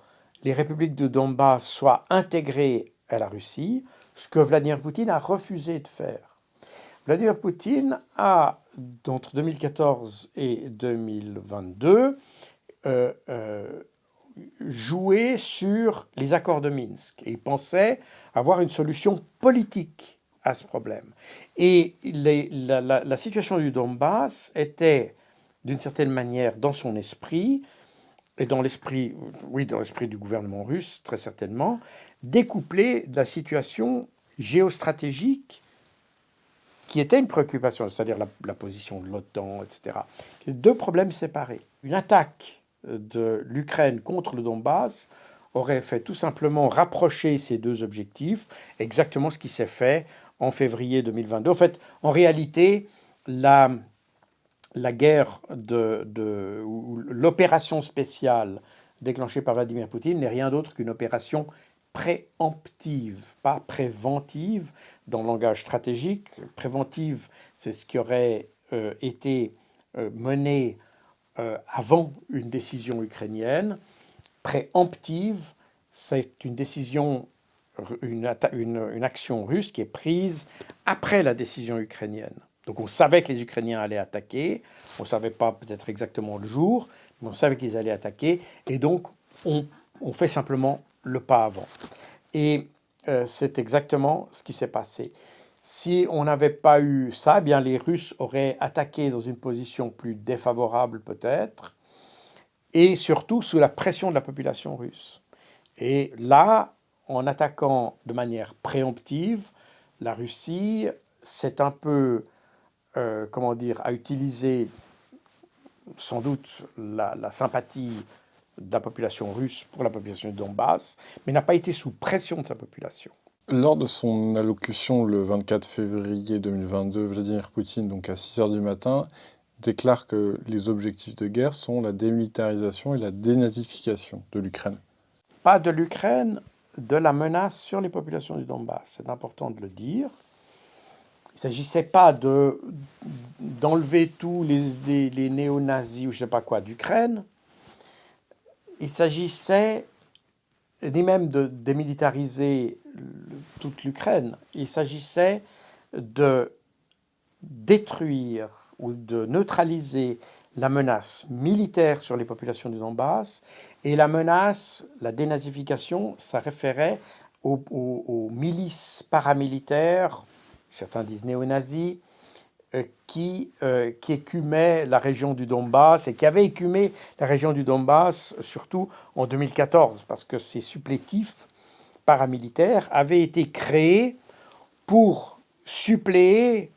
les républiques de Donbass soient intégrées à la Russie, ce que Vladimir Poutine a refusé de faire. Vladimir Poutine a, entre 2014 et 2022, joué sur les accords de Minsk. Et il pensait avoir une solution politique à ce problème. Et la situation du Donbass était, d'une certaine manière, dans son esprit, et dans l'esprit du gouvernement russe, très certainement, découplée de la situation géostratégique qui était une préoccupation, c'est-à-dire la position de l'OTAN, etc. Deux problèmes séparés. Une attaque de l'Ukraine contre le Donbass aurait fait tout simplement rapprocher ces deux objectifs, exactement ce qui s'est fait en février 2022. En fait, en réalité, la guerre ou l'opération spéciale déclenchée par Vladimir Poutine n'est rien d'autre qu'une opération préemptive, pas préventive dans le langage stratégique. Préventive, c'est ce qui aurait été mené avant une décision ukrainienne. Préemptive, c'est une décision, une action russe qui est prise après la décision ukrainienne. Donc on savait que les Ukrainiens allaient attaquer, on ne savait pas peut-être exactement le jour, mais on savait qu'ils allaient attaquer, et donc on fait simplement le pas avant. Et c'est exactement ce qui s'est passé. Si on n'avait pas eu ça, eh bien les Russes auraient attaqué dans une position plus défavorable peut-être, et surtout sous la pression de la population russe. Et là, en attaquant de manière préemptive, la Russie s'est un peu, a utilisé sans doute la sympathie de la population russe pour la population du Donbass, mais n'a pas été sous pression de sa population. Lors de son allocution le 24 février 2022, Vladimir Poutine, donc à 6 h du matin, déclare que les objectifs de guerre sont la démilitarisation et la dénazification de l'Ukraine. Pas de l'Ukraine, de la menace sur les populations du Donbass. C'est important de le dire. Il ne s'agissait pas d'enlever tous les néo-nazis ou je ne sais pas quoi d'Ukraine. Il s'agissait ni même de démilitariser toute l'Ukraine. Il s'agissait de détruire ou de neutraliser la menace militaire sur les populations du Donbass et la menace, la dénazification, ça référait aux milices paramilitaires, certains disent néo-nazis, qui écumaient la région du Donbass et qui avaient écumé la région du Donbass surtout en 2014 parce que ces supplétifs paramilitaires avaient été créés pour suppléer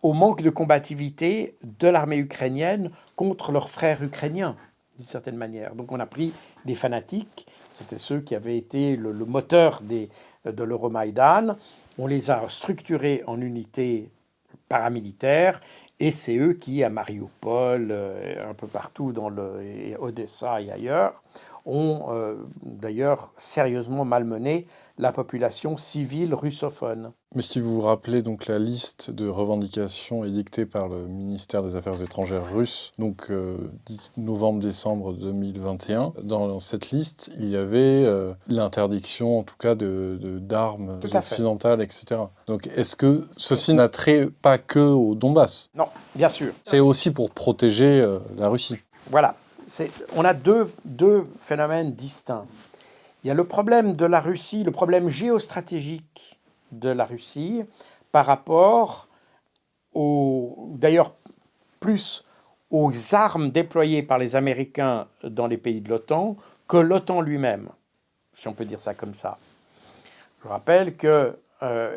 au manque de combativité de l'armée ukrainienne contre leurs frères ukrainiens, d'une certaine manière. Donc on a pris des fanatiques, c'était ceux qui avaient été le moteur de l'Euromaïdan, on les a structurés en unités paramilitaires, et c'est eux qui, à Mariupol, un peu partout dans Odessa et ailleurs, ont d'ailleurs sérieusement malmené la population civile russophone. Mais si vous vous rappelez donc la liste de revendications édictée par le ministère des Affaires étrangères russe, donc novembre-décembre 2021, dans cette liste, il y avait l'interdiction en tout cas d'armes occidentales, etc. Donc est-ce que ceci n'a trait pas que au Donbass? Non, bien sûr. C'est aussi pour protéger la Russie. Voilà. On a deux phénomènes distincts. Il y a le problème de la Russie, le problème géostratégique de la Russie par rapport d'ailleurs plus aux armes déployées par les Américains dans les pays de l'OTAN que l'OTAN lui-même, si on peut dire ça comme ça. Je rappelle que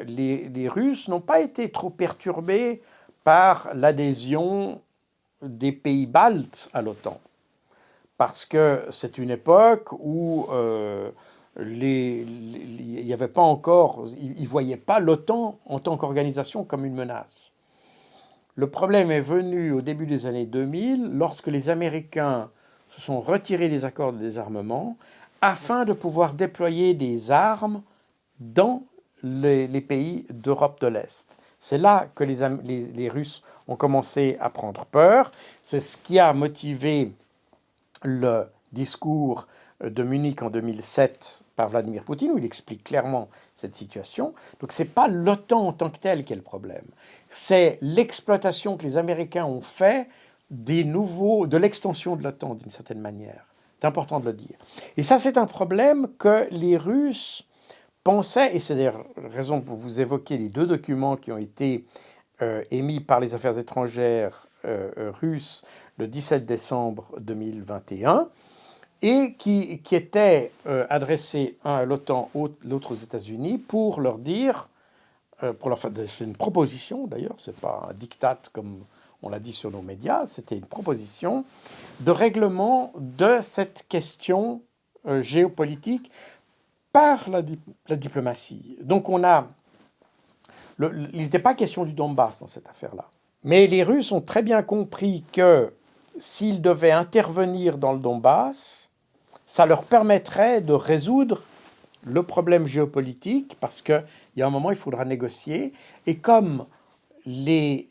les Russes n'ont pas été trop perturbés par l'adhésion des pays baltes à l'OTAN. Parce que c'est une époque où il n'y avait pas encore, ils ne voyaient pas l'OTAN en tant qu'organisation comme une menace. Le problème est venu au début des années 2000, lorsque les Américains se sont retirés des accords de désarmement, afin de pouvoir déployer des armes dans les pays d'Europe de l'Est. C'est là que les Russes ont commencé à prendre peur. C'est ce qui a motivé le discours de Munich en 2007 par Vladimir Poutine, où il explique clairement cette situation. Donc ce n'est pas l'OTAN en tant que tel qui est le problème. C'est l'exploitation que les Américains ont fait de l'extension de l'OTAN, d'une certaine manière. C'est important de le dire. Et ça, c'est un problème que les Russes pensaient, et c'est d'ailleurs la raison pour vous évoquer les deux documents qui ont été émis par les affaires étrangères russes le 17 décembre 2021, et qui était adressé un à l'OTAN, l'autre aux États-Unis, pour leur dire, c'est une proposition d'ailleurs, c'est pas un diktat comme on l'a dit sur nos médias, c'était une proposition de règlement de cette question géopolitique par la diplomatie. Donc il n'était pas question du Donbass dans cette affaire-là. Mais les Russes ont très bien compris que s'ils devaient intervenir dans le Donbass, ça leur permettrait de résoudre le problème géopolitique, parce qu'il y a un moment, il faudra négocier. Et comme le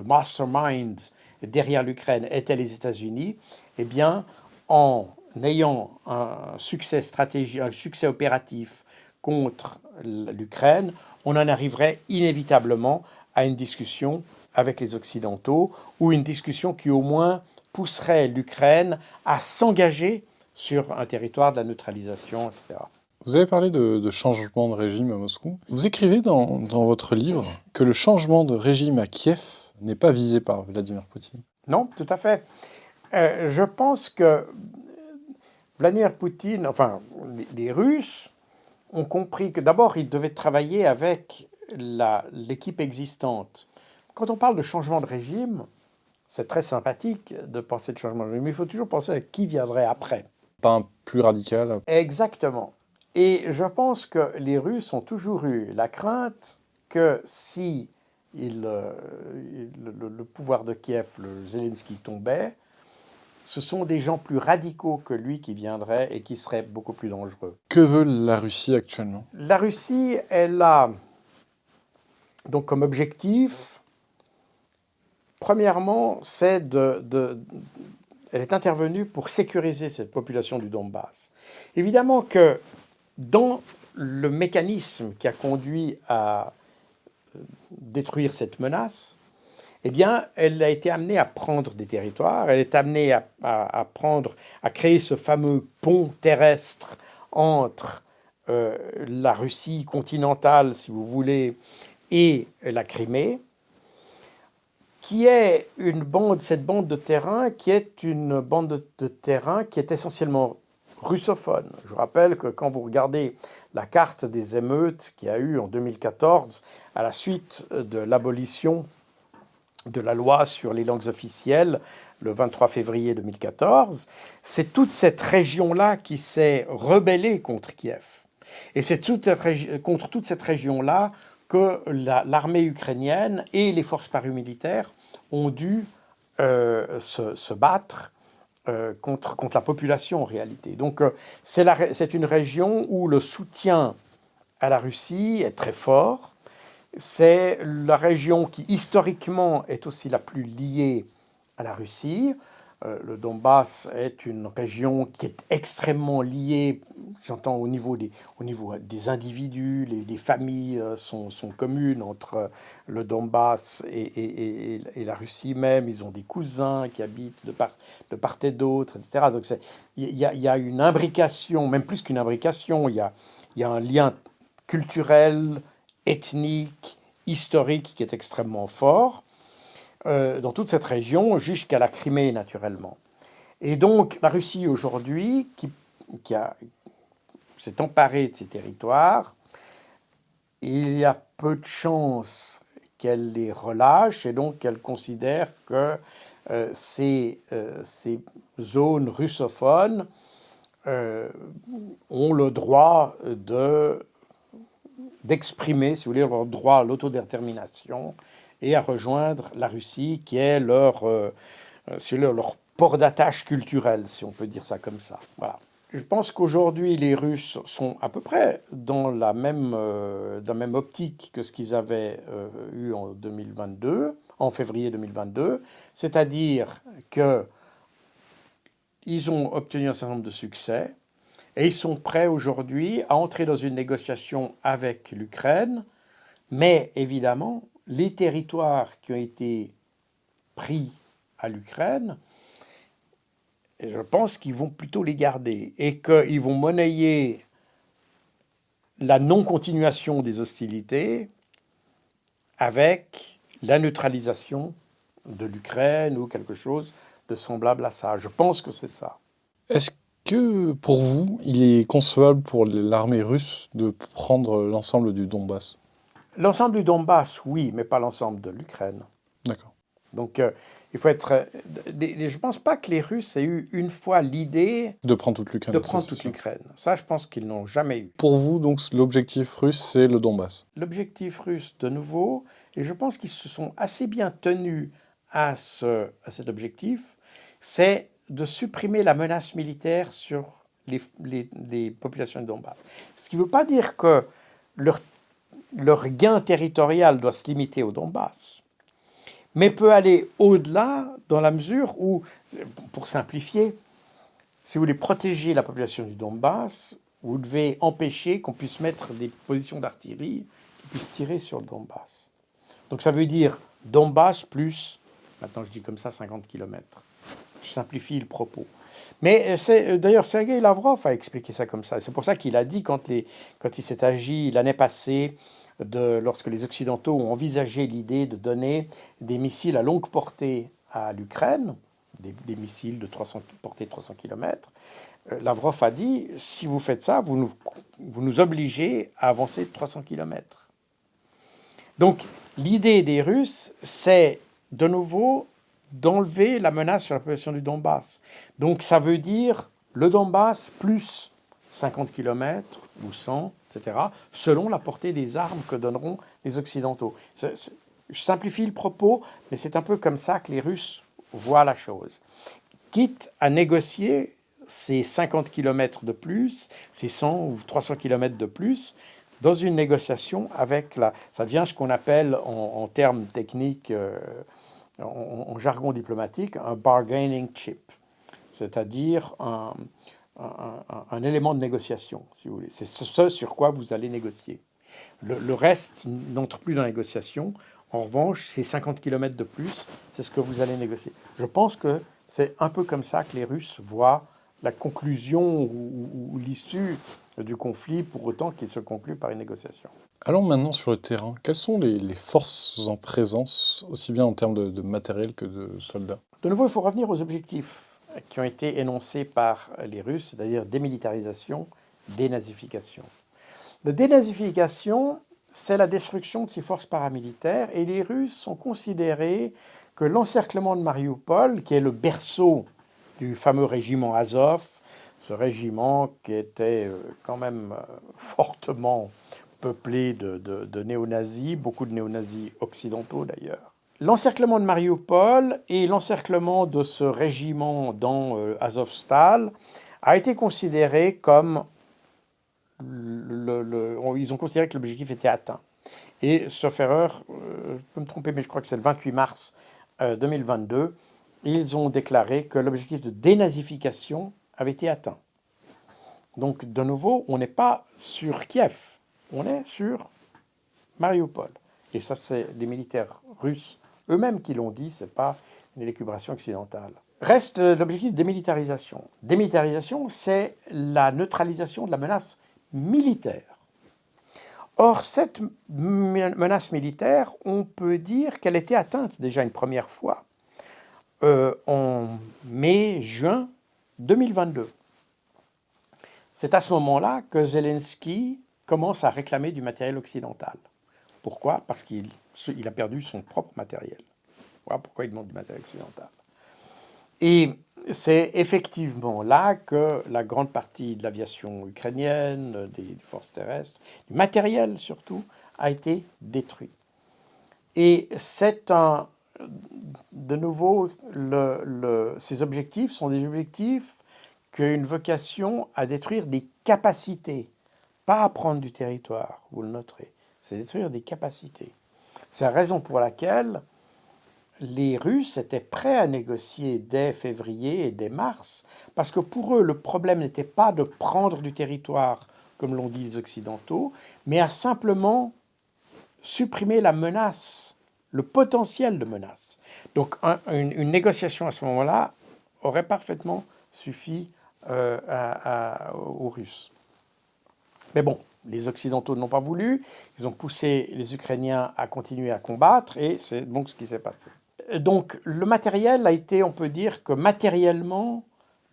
mastermind derrière l'Ukraine étaient les États-Unis, eh bien, en ayant un succès stratégique, un succès opératif contre l'Ukraine, on en arriverait inévitablement à une discussion avec les Occidentaux, ou une discussion qui au moins pousserait l'Ukraine à s'engager sur un territoire de la neutralisation, etc. Vous avez parlé de changement de régime à Moscou. Vous écrivez dans votre livre que le changement de régime à Kiev n'est pas visé par Vladimir Poutine. Non, tout à fait. Je pense que Vladimir Poutine, enfin les Russes, ont compris que d'abord ils devaient travailler avec l'équipe existante. Quand on parle de changement de régime, c'est très sympathique de penser de changement de régime, mais il faut toujours penser à qui viendrait après. Pas un plus radical. Exactement. Et je pense que les Russes ont toujours eu la crainte que si le pouvoir de Kiev, le Zelensky tombait, ce sont des gens plus radicaux que lui qui viendraient et qui seraient beaucoup plus dangereux. Que veut la Russie actuellement? La Russie, elle a donc comme objectif, premièrement, elle est intervenue pour sécuriser cette population du Donbass. Évidemment que dans le mécanisme qui a conduit à détruire cette menace, eh bien, elle a été amenée à prendre des territoires, elle est amenée à créer ce fameux pont terrestre entre la Russie continentale, si vous voulez, et la Crimée, qui est cette bande de terrain qui est une bande de terrain qui est essentiellement russophone. Je vous rappelle que quand vous regardez la carte des émeutes qu'il y a eu en 2014, à la suite de l'abolition de la loi sur les langues officielles, le 23 février 2014, c'est toute cette région-là qui s'est rebellée contre Kiev. Et c'est contre toute cette région-là que l'armée ukrainienne et les forces paramilitaires ont dû se battre contre la population en réalité. Donc c'est une région où le soutien à la Russie est très fort. C'est la région qui historiquement est aussi la plus liée à la Russie. Le Donbass est une région qui est extrêmement liée, j'entends au niveau des individus, les familles sont communes entre le Donbass et la Russie même. Ils ont des cousins qui habitent de part et d'autre, etc. Donc il y a une imbrication, même plus qu'une imbrication, il y a un lien culturel, ethnique, historique qui est extrêmement fort dans toute cette région jusqu'à la Crimée naturellement. Et donc la Russie aujourd'hui qui s'est emparée de ces territoires, il y a peu de chances qu'elle les relâche et donc qu'elle considère que ces zones russophones ont le droit d'exprimer, si vous voulez, leur droit à l'autodétermination et à rejoindre la Russie, qui est leur port d'attache culturel, si on peut dire ça comme ça. Voilà. Je pense qu'aujourd'hui, les Russes sont à peu près dans la même optique que ce qu'ils avaient eu en 2022, en février 2022, c'est-à-dire qu'ils ont obtenu un certain nombre de succès et ils sont prêts aujourd'hui à entrer dans une négociation avec l'Ukraine, mais évidemment, les territoires qui ont été pris à l'Ukraine, je pense qu'ils vont plutôt les garder et qu'ils vont monnayer la non-continuation des hostilités avec la neutralisation de l'Ukraine ou quelque chose de semblable à ça. Je pense que c'est ça. Est-ce que, pour vous, il est concevable pour l'armée russe de prendre l'ensemble du Donbass ? L'ensemble du Donbass, oui, mais pas l'ensemble de l'Ukraine. D'accord. Donc, il faut être... Je ne pense pas que les Russes aient eu une fois l'idée de prendre toute l'Ukraine. De prendre toute l'Ukraine. Ça, je pense qu'ils n'ont jamais eu. Pour vous, donc, l'objectif russe, c'est le Donbass. L'objectif russe, de nouveau, et je pense qu'ils se sont assez bien tenus à cet objectif, c'est de supprimer la menace militaire sur les populations du Donbass. Ce qui ne veut pas dire que leur gain territorial doit se limiter au Donbass, mais peut aller au-delà dans la mesure où, pour simplifier, si vous voulez protéger la population du Donbass, vous devez empêcher qu'on puisse mettre des positions d'artillerie qui puissent tirer sur le Donbass. Donc ça veut dire Donbass plus, maintenant je dis comme ça, 50 km. Je simplifie le propos. Mais d'ailleurs, Sergueï Lavrov a expliqué ça comme ça. C'est pour ça qu'il a dit, quand il s'est agi l'année passée, lorsque les Occidentaux ont envisagé l'idée de donner des missiles à longue portée à l'Ukraine, des missiles de portée de 300 km, Lavrov a dit, si vous faites ça, vous nous obligez à avancer de 300 km. Donc, l'idée des Russes, c'est de nouveau d'enlever la menace sur la population du Donbass. Donc, ça veut dire le Donbass plus 50 km ou 100, etc., selon la portée des armes que donneront les Occidentaux. Je simplifie le propos, mais c'est un peu comme ça que les Russes voient la chose. Quitte à négocier ces 50 km de plus, ces 100 ou 300 km de plus, dans une négociation avec ça devient ce qu'on appelle en termes techniques, en jargon diplomatique, un bargaining chip, c'est-à-dire un élément de négociation, si vous voulez. C'est ce sur quoi vous allez négocier. Le reste n'entre plus dans la négociation. En revanche, ces 50 km de plus, c'est ce que vous allez négocier. Je pense que c'est un peu comme ça que les Russes voient la conclusion ou l'issue du conflit, pour autant qu'il se conclue par une négociation. Allons maintenant sur le terrain. Quelles sont les forces en présence, aussi bien en termes de matériel que de soldats? De nouveau, il faut revenir aux objectifs qui ont été énoncés par les Russes, c'est-à-dire démilitarisation, dénazification. La dénazification, c'est la destruction de ces forces paramilitaires, et les Russes ont considéré que l'encerclement de Mariupol, qui est le berceau du fameux régiment Azov, ce régiment qui était quand même fortement peuplé de néo-nazis, beaucoup de néo-nazis occidentaux d'ailleurs. L'encerclement de Mariupol et l'encerclement de ce régiment dans Azovstal a été considéré comme ils ont considéré que l'objectif était atteint. Et, sauf erreur, je peux me tromper, mais je crois que c'est le 28 mars 2022, ils ont déclaré que l'objectif de dénazification avait été atteint. Donc, de nouveau, on n'est pas sur Kiev, on est sur Mariupol. Et ça, c'est les militaires russes eux-mêmes qui l'ont dit, ce n'est pas une élucubration occidentale. Reste l'objectif de démilitarisation. Démilitarisation, c'est la neutralisation de la menace militaire. Or, cette menace militaire, on peut dire qu'elle était atteinte déjà une première fois en mai-juin 2022. C'est à ce moment-là que Zelensky commence à réclamer du matériel occidental. Pourquoi? Parce qu'il a perdu son propre matériel. Voilà pourquoi il demande du matériel occidental. Et c'est effectivement là que la grande partie de l'aviation ukrainienne, des forces terrestres, du matériel surtout, a été détruit. Et c'est de nouveau, ces objectifs sont des objectifs qui ont une vocation à détruire des capacités, pas à prendre du territoire, vous le noterez, c'est détruire des capacités. C'est la raison pour laquelle les Russes étaient prêts à négocier dès février et dès mars, parce que pour eux, le problème n'était pas de prendre du territoire, comme l'ont dit les Occidentaux, mais à simplement supprimer la menace, le potentiel de menace. Donc une négociation à ce moment-là aurait parfaitement suffi aux Russes. Mais bon, les Occidentaux n'ont pas voulu, ils ont poussé les Ukrainiens à continuer à combattre, et c'est donc ce qui s'est passé. Donc le matériel a été, on peut dire que matériellement,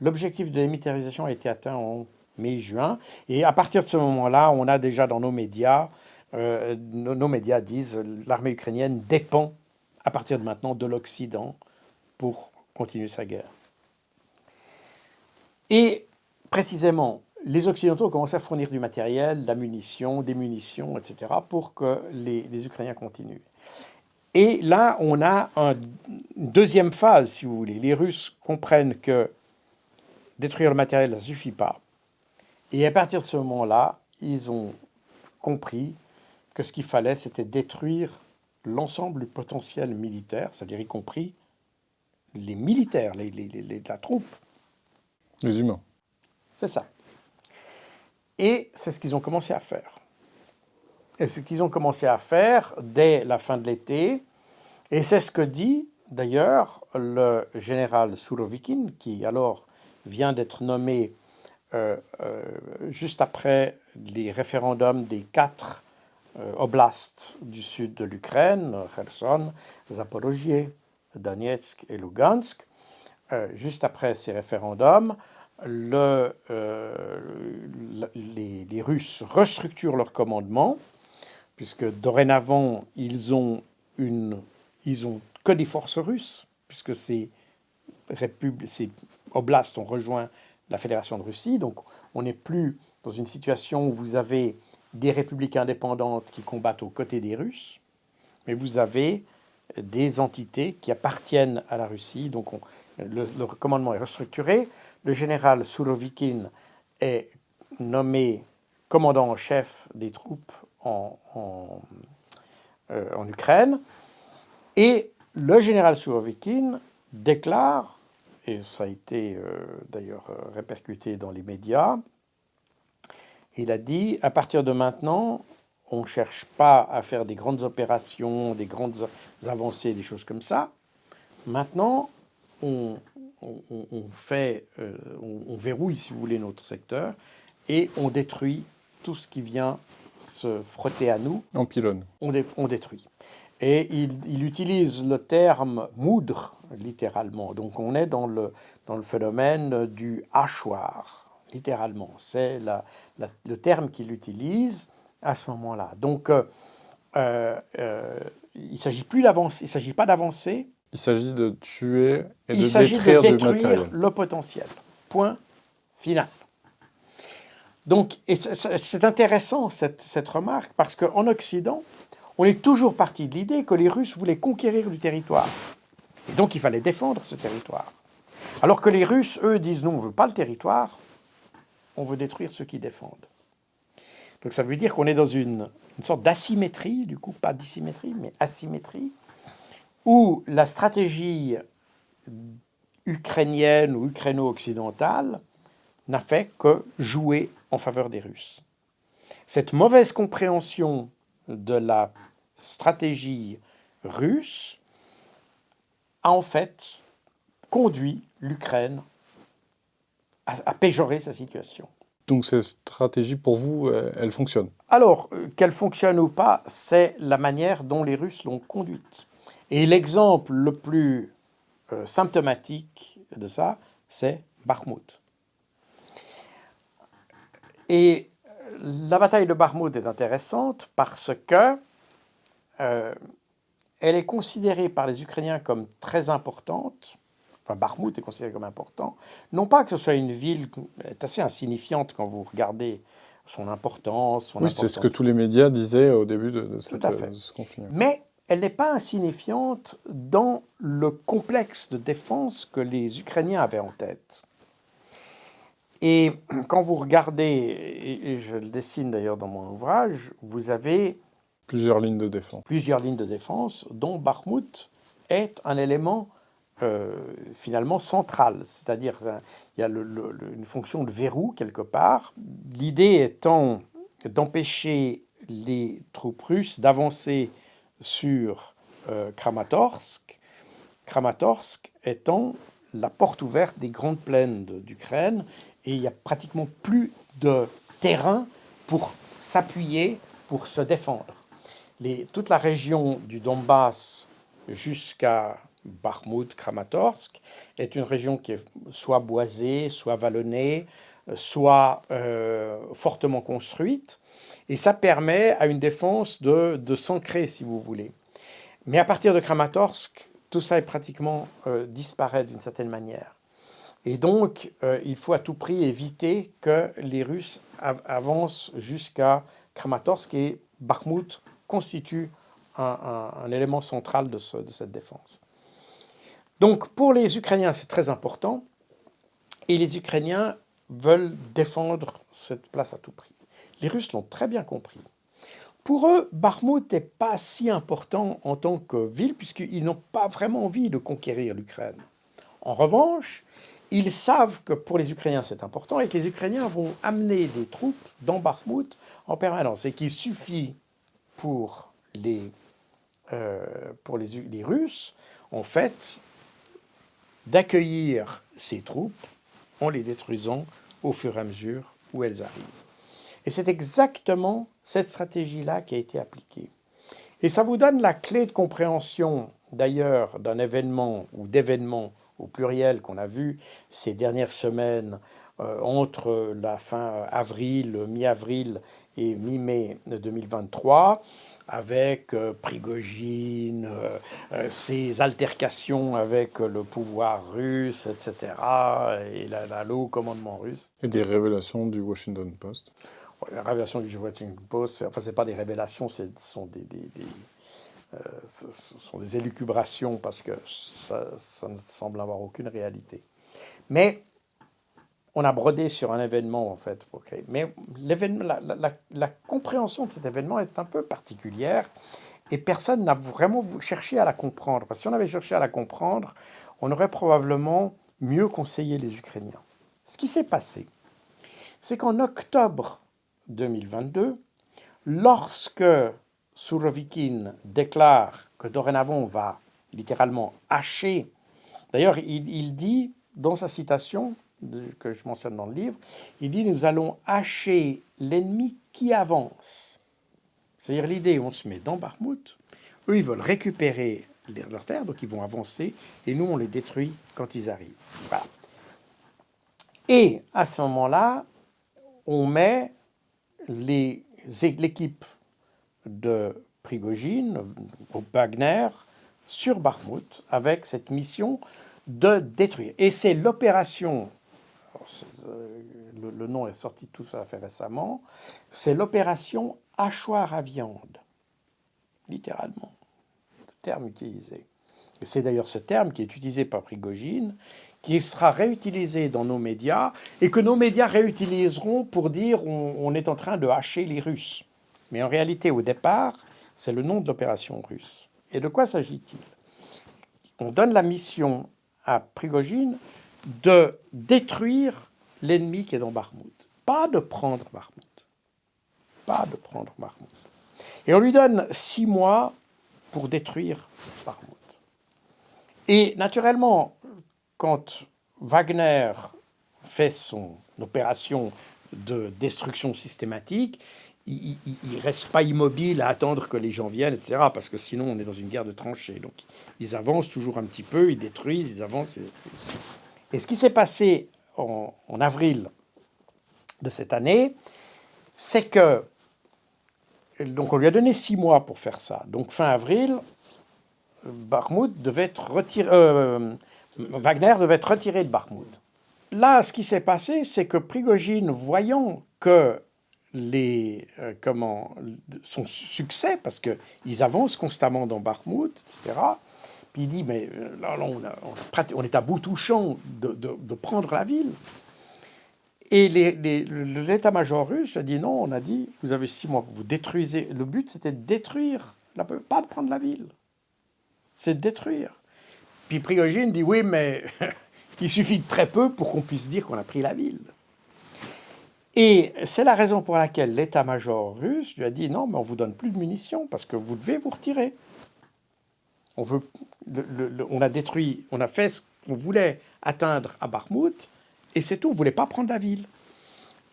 l'objectif de démilitarisation a été atteint en mai-juin. Et à partir de ce moment-là, on a déjà dans nos médias, nos médias disent l'armée ukrainienne dépend à partir de maintenant de l'Occident pour continuer sa guerre. Et précisément, les Occidentaux ont commencé à fournir du matériel, de la munition, des munitions, etc., pour que les Ukrainiens continuent. Et là, on a une deuxième phase, si vous voulez. Les Russes comprennent que détruire le matériel, ça ne suffit pas. Et à partir de ce moment-là, ils ont compris que ce qu'il fallait, c'était détruire l'ensemble du potentiel militaire, c'est-à-dire y compris les militaires, la troupe. Les humains. C'est ça. Et c'est ce qu'ils ont commencé à faire. Et c'est ce qu'ils ont commencé à faire dès la fin de l'été. Et c'est ce que dit d'ailleurs le général Surovikin, qui alors vient d'être nommé juste après les référendums des 4 oblasts du sud de l'Ukraine, Kherson, Zaporozhye, Donetsk et Lugansk. Juste après ces référendums, les Russes restructurent leur commandement, puisque dorénavant, ils ont que des forces russes, puisque ces oblasts ont rejoint la Fédération de Russie. Donc, on n'est plus dans une situation où vous avez des républiques indépendantes qui combattent aux côtés des Russes, mais vous avez des entités qui appartiennent à la Russie. Donc, le commandement est restructuré. Le général Surovikin est nommé commandant en chef des troupes en Ukraine. Et le général Surovikin déclare, et ça a été d'ailleurs répercuté dans les médias, il a dit, à partir de maintenant, on ne cherche pas à faire des grandes opérations, des grandes avancées, des choses comme ça. Maintenant, on verrouille, si vous voulez, notre secteur et on détruit tout ce qui vient se frotter à nous. En pylône. On détruit. Et il utilise le terme moudre, littéralement. Donc on est dans le phénomène du hachoir, littéralement. C'est le terme qu'il utilise à ce moment-là. Donc il ne s'agit pas d'avancer. Il s'agit de tuer et Il de s'agit détruire de du matériel. détruire le potentiel. Point final. Donc, et c'est intéressant cette remarque parce qu'en Occident, on est toujours parti de l'idée que les Russes voulaient conquérir du territoire. Et donc, il fallait défendre ce territoire. Alors que les Russes, eux, disent non, on ne veut pas le territoire, on veut détruire ceux qui défendent. Donc, ça veut dire qu'on est dans une sorte d'asymétrie, du coup, pas dissymétrie, mais asymétrie, où la stratégie ukrainienne ou ukraino-occidentale n'a fait que jouer en faveur des Russes. Cette mauvaise compréhension de la stratégie russe a en fait conduit l'Ukraine à péjorer sa situation. Donc cette stratégie, pour vous, elle fonctionne? Alors, qu'elle fonctionne ou pas, c'est la manière dont les Russes l'ont conduite. Et l'exemple le plus symptomatique de ça, c'est Bakhmout. Et la bataille de Bakhmout est intéressante parce que elle est considérée par les Ukrainiens comme très importante. Enfin, Bakhmout est considéré comme important. Non pas que ce soit une ville assez insignifiante quand vous regardez son importance. Oui, c'est ce que tous les médias disaient au début de ce conflit. Mais elle n'est pas insignifiante dans le complexe de défense que les Ukrainiens avaient en tête. Et quand vous regardez, et je le dessine d'ailleurs dans mon ouvrage, vous avez plusieurs lignes de défense. Plusieurs lignes de défense, dont Bakhmout est un élément finalement central. C'est-à-dire il y a une fonction de verrou quelque part. L'idée étant d'empêcher les troupes russes d'avancer sur Kramatorsk. Kramatorsk étant la porte ouverte des grandes plaines d'Ukraine. Et il n'y a pratiquement plus de terrain pour s'appuyer, pour se défendre. Toute la région du Donbass jusqu'à Bakhmout, Kramatorsk, est une région qui est soit boisée, soit vallonnée, soit fortement construite. Et ça permet à une défense de s'ancrer, si vous voulez. Mais à partir de Kramatorsk, tout ça est pratiquement disparaît d'une certaine manière. Et donc, il faut à tout prix éviter que les Russes avancent jusqu'à Kramatorsk, et Bakhmout constitue un élément central de cette défense. Donc, pour les Ukrainiens, c'est très important, et les Ukrainiens veulent défendre cette place à tout prix. Les Russes l'ont très bien compris. Pour eux, Bakhmout n'est pas si important en tant que ville, puisqu'ils n'ont pas vraiment envie de conquérir l'Ukraine. En revanche, ils savent que pour les Ukrainiens, c'est important et que les Ukrainiens vont amener des troupes dans Bakhmout en permanence. Et qu'il suffit pour les Russes, en fait, d'accueillir ces troupes en les détruisant au fur et à mesure où elles arrivent. Et c'est exactement cette stratégie-là qui a été appliquée. Et ça vous donne la clé de compréhension, d'ailleurs, d'un événement ou d'événements au pluriel qu'on a vu ces dernières semaines entre la fin avril, mi-avril et mi-mai 2023, avec Prigojine, ses altercations avec le pouvoir russe, etc., et le haut commandement russe. Et des révélations du Washington Post. Les révélations du Washington Post, enfin, ce n'est pas des révélations, ce sont des élucubrations parce que ça ne semble avoir aucune réalité. Mais on a brodé sur un événement, en fait, pour créer. Mais la compréhension de cet événement est un peu particulière et personne n'a vraiment cherché à la comprendre. Parce que si on avait cherché à la comprendre, on aurait probablement mieux conseillé les Ukrainiens. Ce qui s'est passé, c'est qu'en octobre 2022, lorsque Surovikin déclare que dorénavant on va littéralement hacher, d'ailleurs il dit dans sa citation que je mentionne dans le livre, il dit nous allons hacher l'ennemi qui avance. C'est-à-dire l'idée, on se met dans Bakhmout, eux ils veulent récupérer leurs terres, donc ils vont avancer, et nous on les détruit quand ils arrivent. Voilà. Et à ce moment-là, on met l'équipe de Prigojine, au Wagner, sur Bakhmout, avec cette mission de détruire. Et c'est l'opération, le nom est sorti tout ça fait récemment, c'est l'opération hachoir à viande, littéralement, le terme utilisé. Et c'est d'ailleurs ce terme qui est utilisé par Prigojine, qui sera réutilisé dans nos médias, et que nos médias réutiliseront pour dire on est en train de hacher les Russes. Mais en réalité, au départ, c'est le nom de l'opération russe. Et de quoi s'agit-il? On donne la mission à Prigojine de détruire l'ennemi qui est dans Bakhmout. Pas de prendre Bakhmout. Pas de prendre Bakhmout. Et on lui donne 6 mois pour détruire Bakhmout. Et naturellement, quand Wagner fait son opération de destruction systématique, il ne reste pas immobile à attendre que les gens viennent, etc., parce que sinon on est dans une guerre de tranchées. Donc ils avancent toujours un petit peu, ils détruisent, ils avancent. Et ce qui s'est passé en avril de cette année, c'est que, donc on lui a donné 6 mois pour faire ça. Donc fin avril, Bakhmout devait être retiré, Wagner devait être retiré de Bakhmout. Là, ce qui s'est passé, c'est que Prigojine, voyant que son succès, parce qu'ils avancent constamment dans Bakhmout, etc., puis il dit, mais là on est à bout touchant de prendre la ville. Et l'état-major russe a dit, non, on a dit, vous avez 6 mois, vous détruisez. Le but, c'était de détruire, pas de prendre la ville. C'est de détruire. Puis Prigojine dit, oui, mais il suffit de très peu pour qu'on puisse dire qu'on a pris la ville. Et c'est la raison pour laquelle l'état-major russe lui a dit, non, mais on ne vous donne plus de munitions, parce que vous devez vous retirer. On a détruit, on a fait ce qu'on voulait atteindre à Bakhmout, et c'est tout, on ne voulait pas prendre la ville.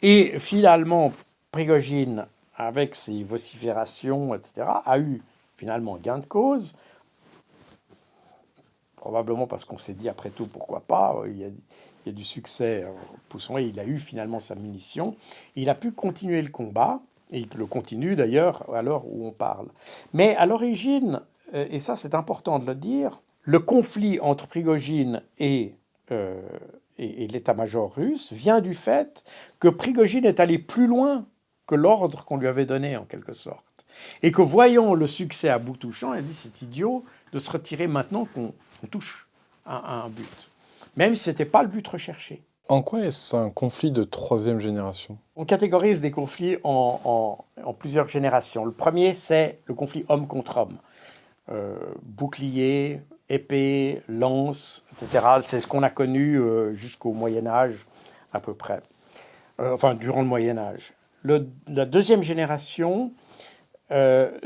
Et finalement, Prigojine, avec ses vociférations, etc., a eu finalement gain de cause, probablement parce qu'on s'est dit, après tout, pourquoi pas, il y a du succès poussant, et il a eu finalement sa munition. Il a pu continuer le combat, et il le continue d'ailleurs à l'heure où on parle. Mais à l'origine, et ça c'est important de le dire, le conflit entre Prigojine et l'état-major russe vient du fait que Prigojine est allé plus loin que l'ordre qu'on lui avait donné en quelque sorte. Et que voyant le succès à bout touchant, il a dit c'est idiot de se retirer maintenant qu'on touche à un but. Même si ce n'était pas le but recherché. En quoi est-ce un conflit de 3e génération? On catégorise des conflits en plusieurs générations. Le premier, c'est le conflit homme contre homme. Bouclier, épée, lance, etc. C'est ce qu'on a connu jusqu'au Moyen-Âge, à peu près. Durant le Moyen-Âge. La deuxième génération,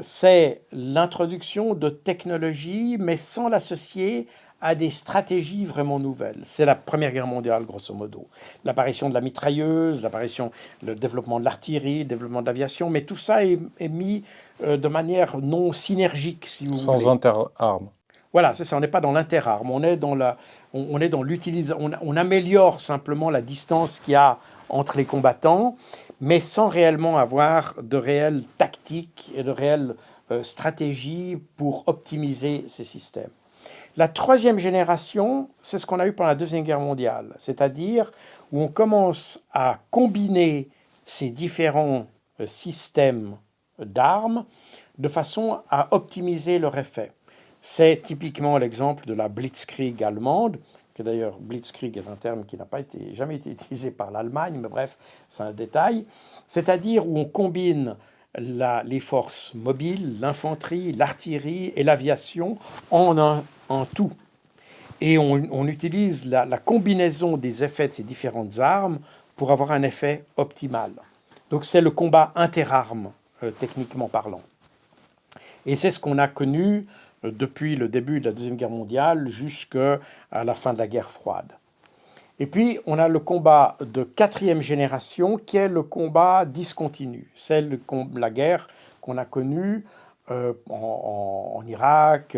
c'est l'introduction de technologies, mais sans l'associer à des stratégies vraiment nouvelles. C'est la Première Guerre mondiale, grosso modo. L'apparition de la mitrailleuse, le développement de l'artillerie, le développement de l'aviation, mais tout ça est mis de manière non synergique, si vous voulez. Sans interarmes. Voilà, c'est ça, on n'est pas dans l'interarme, on est dans l'utilisation, on améliore simplement la distance qu'il y a entre les combattants, mais sans réellement avoir de réelles tactiques et de réelles stratégies pour optimiser ces systèmes. La troisième génération, c'est ce qu'on a eu pendant la Deuxième Guerre mondiale, c'est-à-dire où on commence à combiner ces différents systèmes d'armes de façon à optimiser leur effet. C'est typiquement l'exemple de la Blitzkrieg allemande, que d'ailleurs Blitzkrieg est un terme qui n'a jamais été utilisé par l'Allemagne, mais bref, c'est un détail, c'est-à-dire où on combine les forces mobiles, l'infanterie, l'artillerie et l'aviation en tout. Et on utilise la combinaison des effets de ces différentes armes pour avoir un effet optimal. Donc c'est le combat interarmes techniquement parlant. Et c'est ce qu'on a connu depuis le début de la Deuxième Guerre mondiale jusqu'à la fin de la guerre froide. Et puis, on a le combat de quatrième génération qui est le combat discontinu. C'est la guerre qu'on a connue en Irak,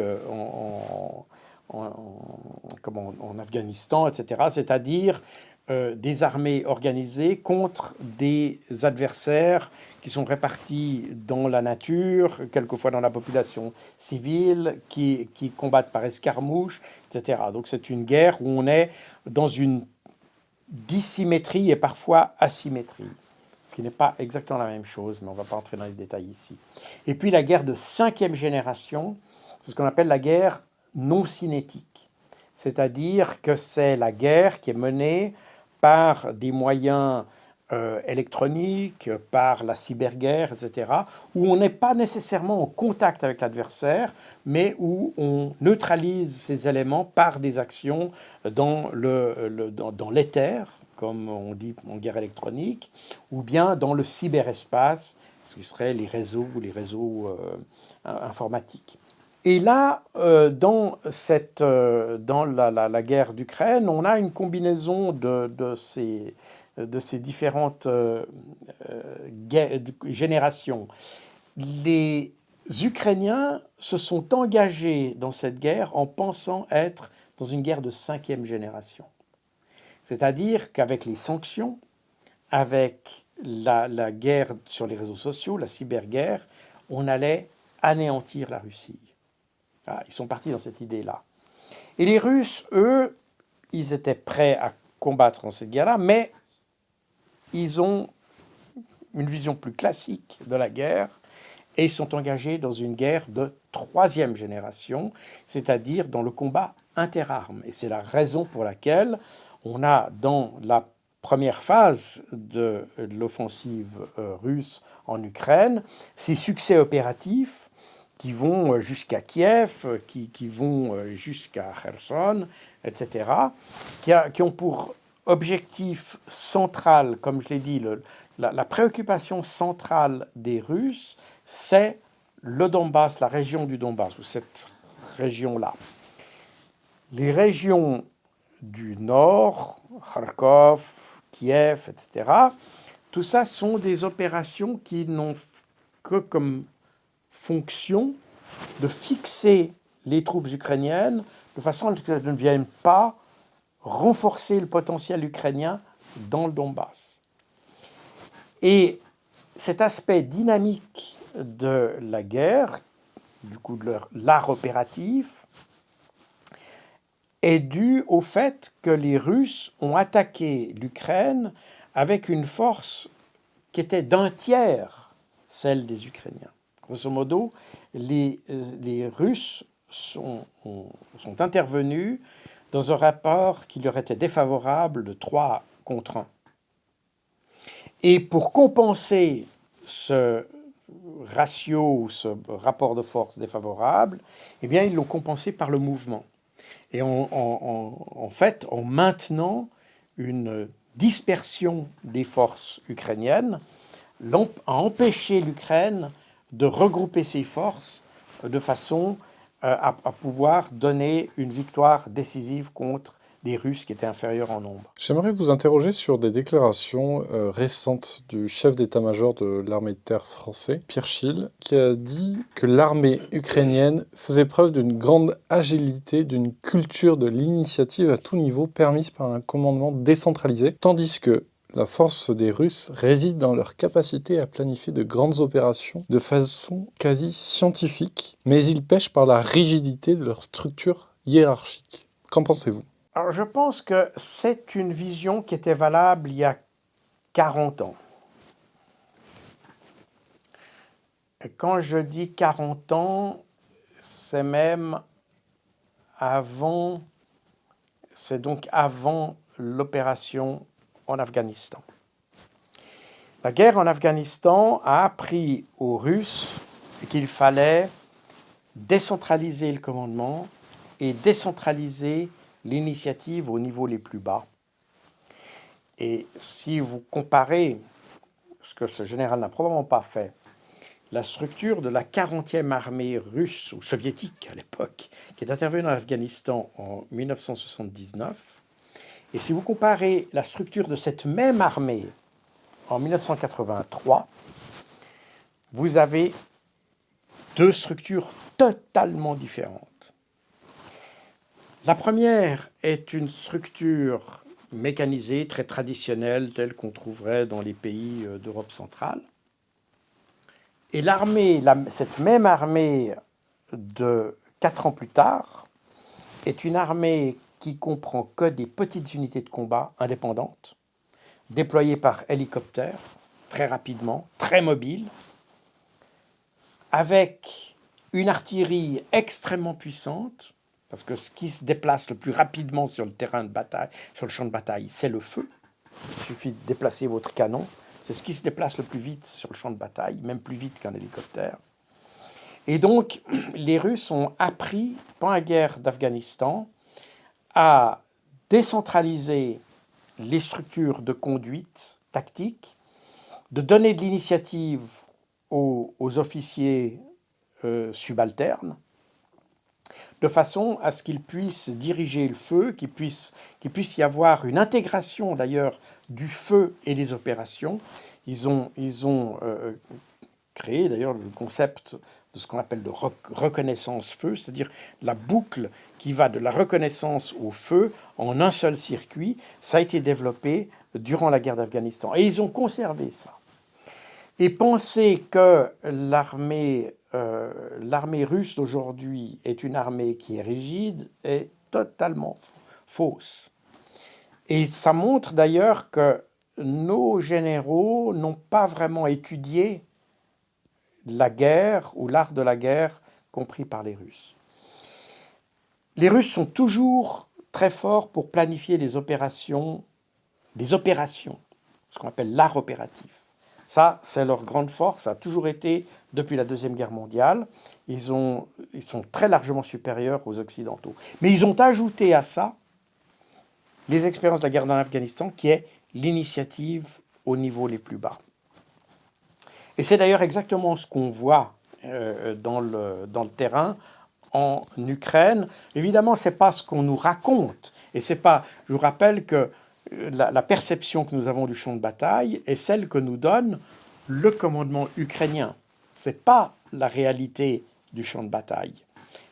en Afghanistan, etc. C'est-à-dire des armées organisées contre des adversaires qui sont répartis dans la nature, quelquefois dans la population civile, qui combattent par escarmouche, etc. Donc c'est une guerre où on est dans une dissymétrie et parfois asymétrie, ce qui n'est pas exactement la même chose, mais on ne va pas entrer dans les détails ici. Et puis la guerre de cinquième génération, c'est ce qu'on appelle la guerre non cinétique, c'est-à-dire que c'est la guerre qui est menée par des moyens électroniques, par la cyberguerre, etc., où on n'est pas nécessairement en contact avec l'adversaire, mais où on neutralise ces éléments par des actions dans l'éther, comme on dit en guerre électronique, ou bien dans le cyberespace, ce qui serait les réseaux informatiques. Et là, dans la guerre d'Ukraine, on a une combinaison de ces différentes générations. Les Ukrainiens se sont engagés dans cette guerre en pensant être dans une guerre de cinquième génération. C'est-à-dire qu'avec les sanctions, avec la guerre sur les réseaux sociaux, la cyberguerre, on allait anéantir la Russie. Ah, ils sont partis dans cette idée-là. Et les Russes, eux, ils étaient prêts à combattre dans cette guerre-là, mais ils ont une vision plus classique de la guerre et ils sont engagés dans une guerre de troisième génération, c'est-à-dire dans le combat interarmes. Et c'est la raison pour laquelle on a dans la première phase de l'offensive russe en Ukraine ces succès opératifs qui vont jusqu'à Kiev, qui vont jusqu'à Kherson, etc., qui ont pour objectif central, comme je l'ai dit, la préoccupation centrale des Russes, c'est le Donbass, la région du Donbass, ou cette région-là. Les régions du nord, Kharkov, Kiev, etc., tout ça sont des opérations qui n'ont que comme fonction de fixer les troupes ukrainiennes de façon à ce qu'elles ne viennent pas renforcer le potentiel ukrainien dans le Donbass. Et cet aspect dynamique de la guerre, du coup de l'art opératif, est dû au fait que les Russes ont attaqué l'Ukraine avec une force qui était d'un tiers celle des Ukrainiens. Grosso modo, les Russes sont intervenus dans un rapport qui leur était défavorable de 3 contre 1. Et pour compenser ce ratio, ce rapport de force défavorable, eh bien, ils l'ont compensé par le mouvement. Et en fait, en maintenant une dispersion des forces ukrainiennes, a empêché l'Ukraine de regrouper ses forces de façon à pouvoir donner une victoire décisive contre des Russes qui étaient inférieurs en nombre. J'aimerais vous interroger sur des déclarations récentes du chef d'état-major de l'armée de terre français, Pierre Schill, qui a dit que l'armée ukrainienne faisait preuve d'une grande agilité, d'une culture de l'initiative à tout niveau permise par un commandement décentralisé, tandis que la force des Russes réside dans leur capacité à planifier de grandes opérations de façon quasi scientifique, mais ils pêchent par la rigidité de leur structure hiérarchique. Qu'en pensez-vous ? Alors, je pense que c'est une vision qui était valable il y a 40 ans. Et quand je dis 40 ans, c'est même avant, c'est donc avant l'opération en Afghanistan. La guerre en Afghanistan a appris aux Russes qu'il fallait décentraliser le commandement et décentraliser l'initiative au niveau les plus bas. Et si vous comparez, ce que ce général n'a probablement pas fait, la structure de la 40e armée russe ou soviétique à l'époque, qui est intervenue en Afghanistan en 1979. Et si vous comparez la structure de cette même armée en 1983, vous avez deux structures totalement différentes. La première est une structure mécanisée, très traditionnelle, telle qu'on trouverait dans les pays d'Europe centrale. Et l'armée, cette même armée de 4 ans plus tard, est une armée qui comprend que des petites unités de combat indépendantes, déployées par hélicoptère, très rapidement, très mobiles, avec une artillerie extrêmement puissante, parce que ce qui se déplace le plus rapidement sur le terrain de bataille, sur le champ de bataille, c'est le feu. Il suffit de déplacer votre canon. C'est ce qui se déplace le plus vite sur le champ de bataille, même plus vite qu'un hélicoptère. Et donc, les Russes ont appris, pendant la guerre d'Afghanistan, à décentraliser les structures de conduite tactique, de donner de l'initiative aux officiers subalternes, de façon à ce qu'ils puissent diriger le feu, qu'il puisse y avoir une intégration d'ailleurs du feu et des opérations. Ils ont créé d'ailleurs le concept de ce qu'on appelle de reconnaissance feu, c'est-à-dire la boucle qui va de la reconnaissance au feu en un seul circuit. Ça a été développé durant la guerre d'Afghanistan. Et ils ont conservé ça. Et penser que l'armée russe d'aujourd'hui est une armée qui est rigide est totalement fausse. Et ça montre d'ailleurs que nos généraux n'ont pas vraiment étudié la guerre ou l'art de la guerre compris par les Russes. Les Russes sont toujours très forts pour planifier des opérations, ce qu'on appelle l'art opératif. Ça, c'est leur grande force, ça a toujours été depuis la Deuxième Guerre mondiale. Ils sont très largement supérieurs aux Occidentaux. Mais ils ont ajouté à ça les expériences de la guerre en Afghanistan, qui est l'initiative au niveau les plus bas. Et c'est d'ailleurs exactement ce qu'on voit dans le terrain en Ukraine. Évidemment, ce n'est pas ce qu'on nous raconte. Et c'est pas. Je vous rappelle que la perception que nous avons du champ de bataille est celle que nous donne le commandement ukrainien. Ce n'est pas la réalité du champ de bataille.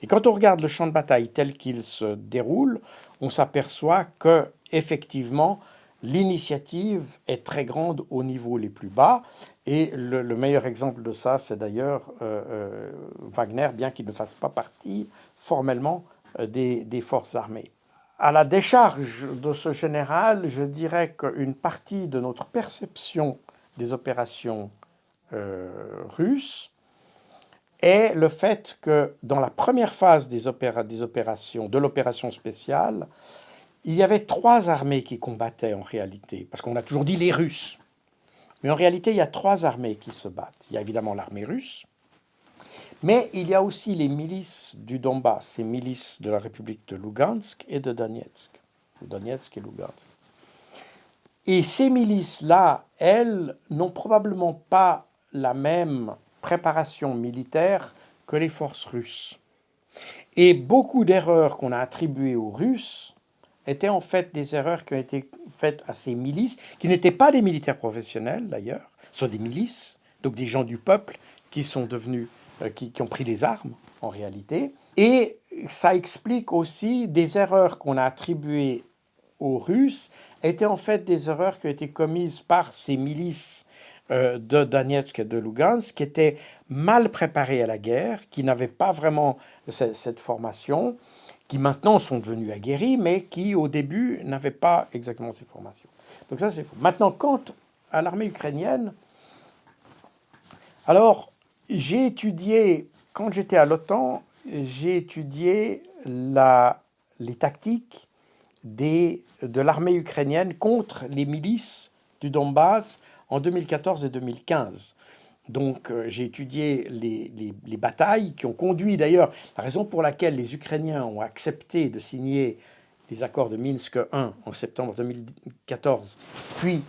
Et quand on regarde le champ de bataille tel qu'il se déroule, on s'aperçoit que, effectivement, l'initiative est très grande au niveau les plus bas. Et le meilleur exemple de ça, c'est d'ailleurs Wagner, bien qu'il ne fasse pas partie formellement des forces armées. À la décharge de ce général, je dirais qu'une partie de notre perception des opérations russes est le fait que dans la première phase de l'opération spéciale, il y avait 3 armées qui combattaient en réalité, parce qu'on a toujours dit les Russes. Mais en réalité, il y a 3 armées qui se battent. Il y a évidemment l'armée russe, mais il y a aussi les milices du Donbass, ces milices de la République de Lugansk et de Donetsk. Donetsk et Lugansk. Et ces milices-là, elles, n'ont probablement pas la même préparation militaire que les forces russes. Et beaucoup d'erreurs qu'on a attribuées aux Russes étaient en fait des erreurs qui ont été faites à ces milices, qui n'étaient pas des militaires professionnels d'ailleurs, ce sont des milices, donc des gens du peuple qui sont devenus, qui ont pris les armes en réalité. Et ça explique aussi des erreurs qu'on a attribuées aux Russes, étaient en fait des erreurs qui ont été commises par ces milices de Donetsk et de Lugansk, qui étaient mal préparées à la guerre, qui n'avaient pas vraiment cette formation, qui maintenant sont devenus aguerris, mais qui au début n'avaient pas exactement ces formations. Donc ça c'est faux. Maintenant, quant à l'armée ukrainienne, alors j'ai étudié, quand j'étais à l'OTAN, j'ai étudié les tactiques de l'armée ukrainienne contre les milices du Donbass en 2014 et 2015. Donc j'ai étudié les batailles qui ont conduit d'ailleurs, la raison pour laquelle les Ukrainiens ont accepté de signer les accords de Minsk I en septembre 2014, puis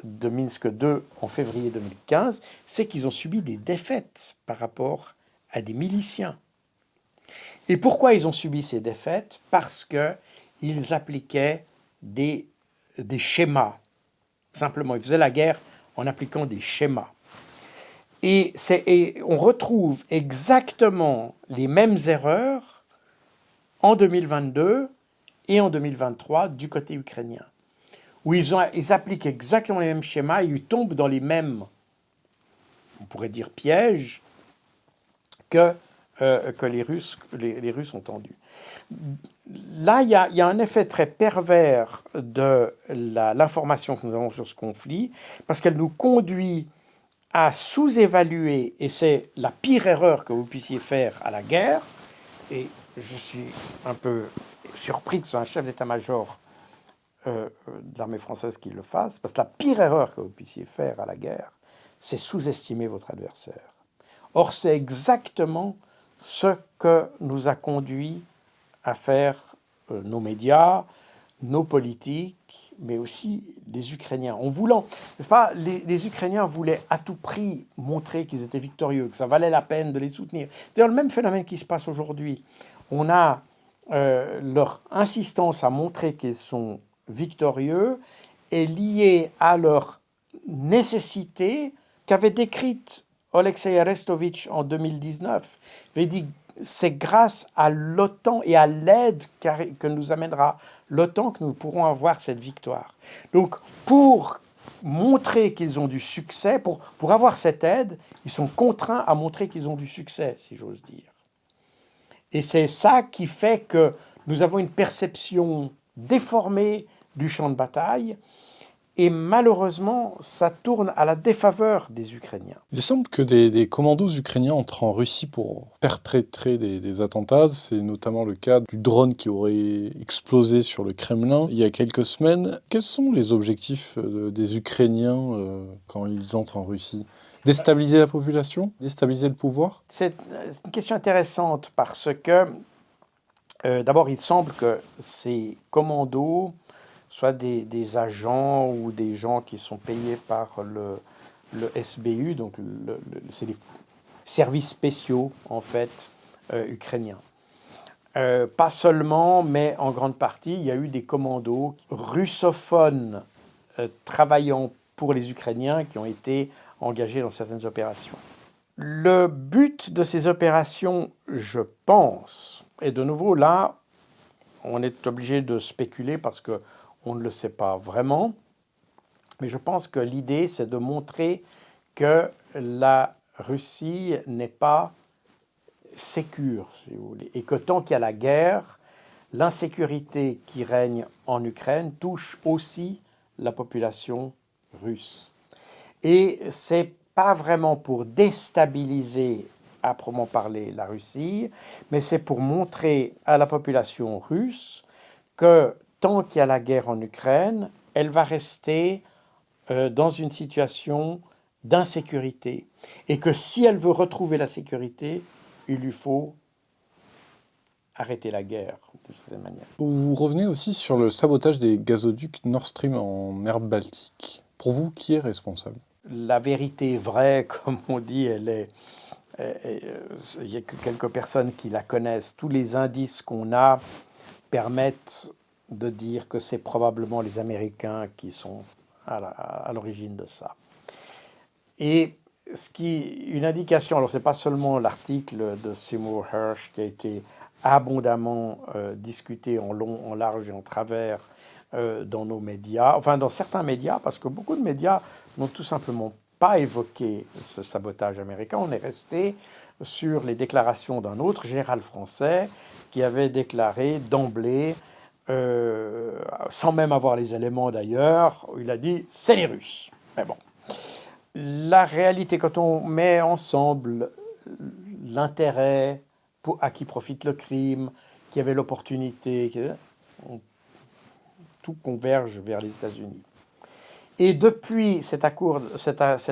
de Minsk II en février 2015, c'est qu'ils ont subi des défaites par rapport à des miliciens. Et pourquoi ils ont subi ces défaites? Parce qu'ils appliquaient des schémas. Simplement, ils faisaient la guerre en appliquant des schémas. Et on retrouve exactement les mêmes erreurs en 2022 et en 2023 du côté ukrainien, où ils appliquent exactement les mêmes schémas et ils tombent dans les mêmes, on pourrait dire, pièges que les Russes ont tendus. Là, il y a un effet très pervers de l'information que nous avons sur ce conflit, parce qu'elle nous conduit à sous-évaluer, et c'est la pire erreur que vous puissiez faire à la guerre, et je suis un peu surpris que ce soit un chef d'état-major de l'armée française qui le fasse, parce que la pire erreur que vous puissiez faire à la guerre, c'est sous-estimer votre adversaire. Or, c'est exactement ce que nous a conduit à faire nos médias, nos politiques, mais aussi les Ukrainiens. Les Ukrainiens voulaient à tout prix montrer qu'ils étaient victorieux, que ça valait la peine de les soutenir. C'est le même phénomène qui se passe aujourd'hui. On a leur insistance à montrer qu'ils sont victorieux est liée à leur nécessité qu'avait décrite Oleksiy Arestovitch en 2019. Il avait dit c'est grâce à l'OTAN et à l'aide que nous amènera l'OTAN que nous pourrons avoir cette victoire. Donc, pour montrer qu'ils ont du succès, pour avoir cette aide, ils sont contraints à montrer qu'ils ont du succès, si j'ose dire. Et c'est ça qui fait que nous avons une perception déformée du champ de bataille. Et malheureusement, ça tourne à la défaveur des Ukrainiens. Il semble que des commandos ukrainiens entrent en Russie pour perpétrer des attentats. C'est notamment le cas du drone qui aurait explosé sur le Kremlin il y a quelques semaines. Quels sont les objectifs des Ukrainiens quand ils entrent en Russie? Déstabiliser la population? Déstabiliser le pouvoir? C'est une question intéressante parce que, d'abord, il semble que ces commandos soit des agents ou des gens qui sont payés par le SBU, donc c'est les services spéciaux, en fait, ukrainiens. Pas seulement, mais en grande partie, il y a eu des commandos russophones travaillant pour les Ukrainiens qui ont été engagés dans certaines opérations. Le but de ces opérations, je pense, et de nouveau là, on est obligé de spéculer parce que on ne le sait pas vraiment, mais je pense que l'idée, c'est de montrer que la Russie n'est pas sécure, si vous voulez, et que tant qu'il y a la guerre, l'insécurité qui règne en Ukraine touche aussi la population russe. Et c'est pas vraiment pour déstabiliser, à proprement parler, la Russie, mais c'est pour montrer à la population russe que tant qu'il y a la guerre en Ukraine, elle va rester dans une situation d'insécurité. Et que si elle veut retrouver la sécurité, il lui faut arrêter la guerre, de cette manière. Vous revenez aussi sur le sabotage des gazoducs Nord Stream en mer Baltique. Pour vous, qui est responsable? La vérité vraie, comme on dit, il y a que quelques personnes qui la connaissent. Tous les indices qu'on a permettent de dire que c'est probablement les Américains qui sont à l'origine de ça. Et une indication, alors ce n'est pas seulement l'article de Seymour Hersh qui a été abondamment discuté en long, en large et en travers dans nos médias, enfin dans certains médias, parce que beaucoup de médias n'ont tout simplement pas évoqué ce sabotage américain. On est resté sur les déclarations d'un autre général français qui avait déclaré d'emblée, sans même avoir les éléments d'ailleurs, il a dit « c'est les Russes ». Mais bon, la réalité, quand on met ensemble l'intérêt à qui profite le crime, qui avait l'opportunité, tout converge vers les États-Unis. Et depuis cet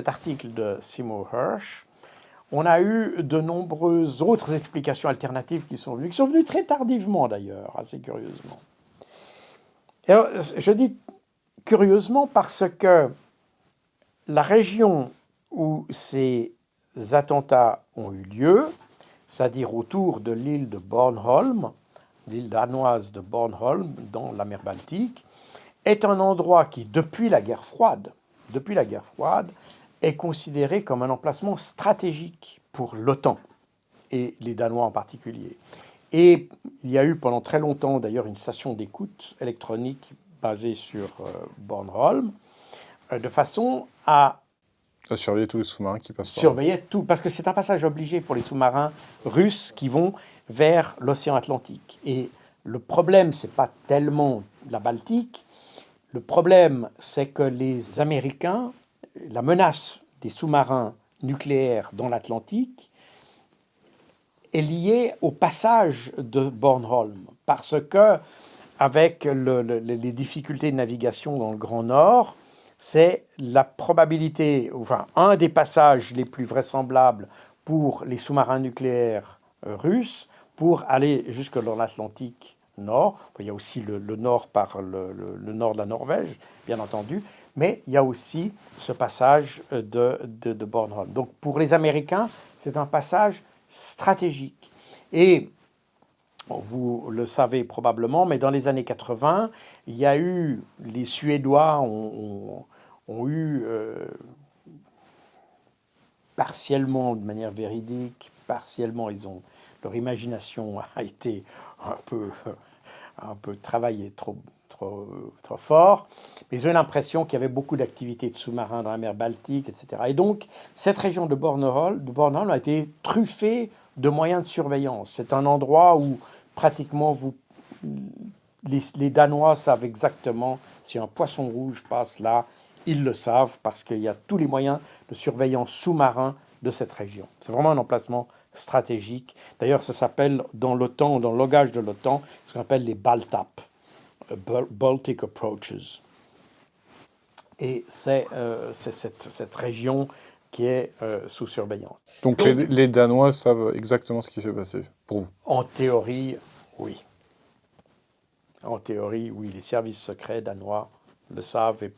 article de Seymour Hersh, on a eu de nombreuses autres explications alternatives qui sont venues très tardivement d'ailleurs, assez curieusement. Alors, je dis curieusement parce que la région où ces attentats ont eu lieu, c'est-à-dire autour de l'île de Bornholm, l'île danoise de Bornholm, dans la mer Baltique, est un endroit qui, depuis la guerre froide, est considéré comme un emplacement stratégique pour l'OTAN, et les Danois en particulier. Et il y a eu pendant très longtemps, d'ailleurs, une station d'écoute électronique basée sur Bornholm, de façon à surveiller tous les sous-marins qui passent par là. surveiller tout, parce que c'est un passage obligé pour les sous-marins russes qui vont vers l'océan Atlantique. Et le problème, c'est pas tellement la Baltique, le problème, c'est que les Américains, la menace des sous-marins nucléaires dans l'Atlantique est liée au passage de Bornholm, parce que avec les difficultés de navigation dans le Grand Nord, c'est la probabilité, enfin un des passages les plus vraisemblables pour les sous-marins nucléaires russes pour aller jusque dans l'Atlantique Nord. Il y a aussi le nord par le nord de la Norvège, bien entendu, mais il y a aussi ce passage de Bornholm. Donc pour les Américains, c'est un passage stratégique. Et vous le savez probablement, mais dans les années 80, il y a eu, les Suédois ont eu partiellement de manière véridique, partiellement leur imagination a été un peu travaillée trop fort, mais ils ont eu l'impression qu'il y avait beaucoup d'activités de sous-marins dans la mer Baltique, etc. Et donc, cette région de Bornholm a été truffée de moyens de surveillance. C'est un endroit où pratiquement les Danois savent exactement si un poisson rouge passe là, ils le savent parce qu'il y a tous les moyens de surveillance sous-marin de cette région. C'est vraiment un emplacement stratégique. D'ailleurs, ça s'appelle dans l'OTAN, dans le langage de l'OTAN, ce qu'on appelle les BALTAP, Baltic Approaches. Et c'est cette région qui est sous surveillance. Donc les Danois savent exactement ce qui s'est passé, pour vous? En théorie, oui. En théorie, oui. Les services secrets danois le savent, et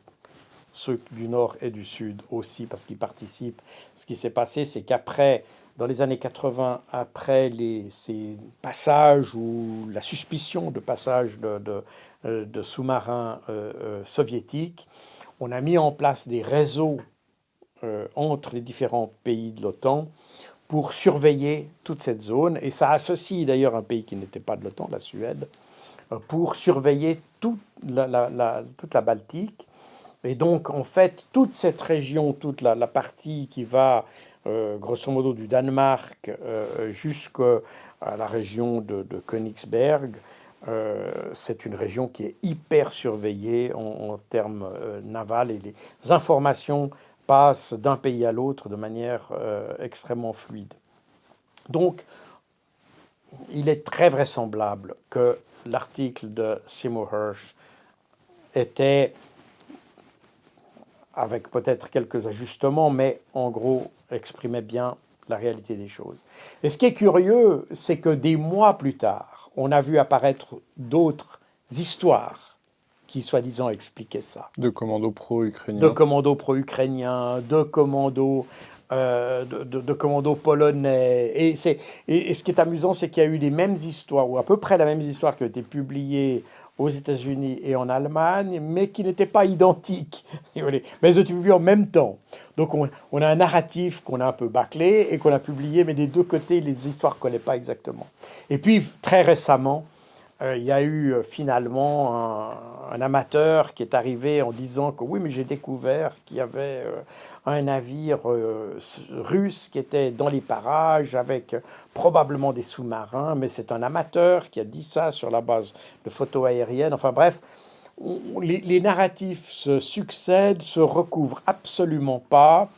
ceux du Nord et du Sud aussi, parce qu'ils participent. Ce qui s'est passé, c'est qu'après, dans les années 80, après ces passages ou la suspicion de passage de sous-marins soviétiques, on a mis en place des réseaux entre les différents pays de l'OTAN pour surveiller toute cette zone. Et ça associe d'ailleurs un pays qui n'était pas de l'OTAN, la Suède, pour surveiller toute la Baltique. Et donc, en fait, toute cette région, toute la partie qui va, grosso modo, du Danemark jusqu'à la région de Königsberg, c'est une région qui est hyper surveillée en termes navals, et les informations passent d'un pays à l'autre de manière extrêmement fluide. Donc, il est très vraisemblable que l'article de Seymour Hersh était, avec peut-être quelques ajustements, mais en gros exprimait bien la réalité des choses. Et ce qui est curieux, c'est que des mois plus tard, on a vu apparaître d'autres histoires qui, soi-disant, expliquaient ça. De commandos pro-ukrainiens. De commandos pro-ukrainiens, de commandos polonais. Et ce qui est amusant, c'est qu'il y a eu les mêmes histoires, ou à peu près la même histoire, qui a été publiée aux États-Unis et en Allemagne, mais qui n'étaient pas identiques. Mais elles ont été publiées en même temps. Donc on a un narratif qu'on a un peu bâclé et qu'on a publié, mais des deux côtés, les histoires ne collaient pas exactement. Et puis, très récemment, il y a eu finalement un amateur qui est arrivé en disant que oui, mais j'ai découvert qu'il y avait un navire russe qui était dans les parages avec probablement des sous-marins, mais c'est un amateur qui a dit ça sur la base de photos aériennes. Enfin bref, les narratifs se succèdent, se recouvrent absolument pas.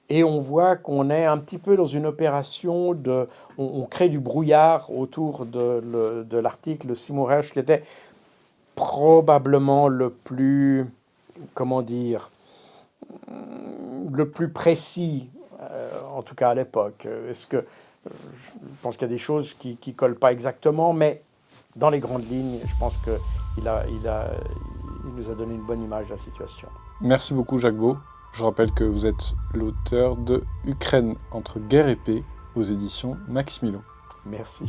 Et on voit qu'on est un petit peu dans une opération on crée du brouillard autour de l'article de Seymour Hersh, qui était probablement le plus, le plus précis, en tout cas à l'époque. Je pense qu'il y a des choses qui ne collent pas exactement, mais dans les grandes lignes, je pense qu'il nous a donné une bonne image de la situation. Merci beaucoup, Jacques Beau. Je rappelle que vous êtes l'auteur de Ukraine entre guerre et paix aux éditions Max Milo. Merci.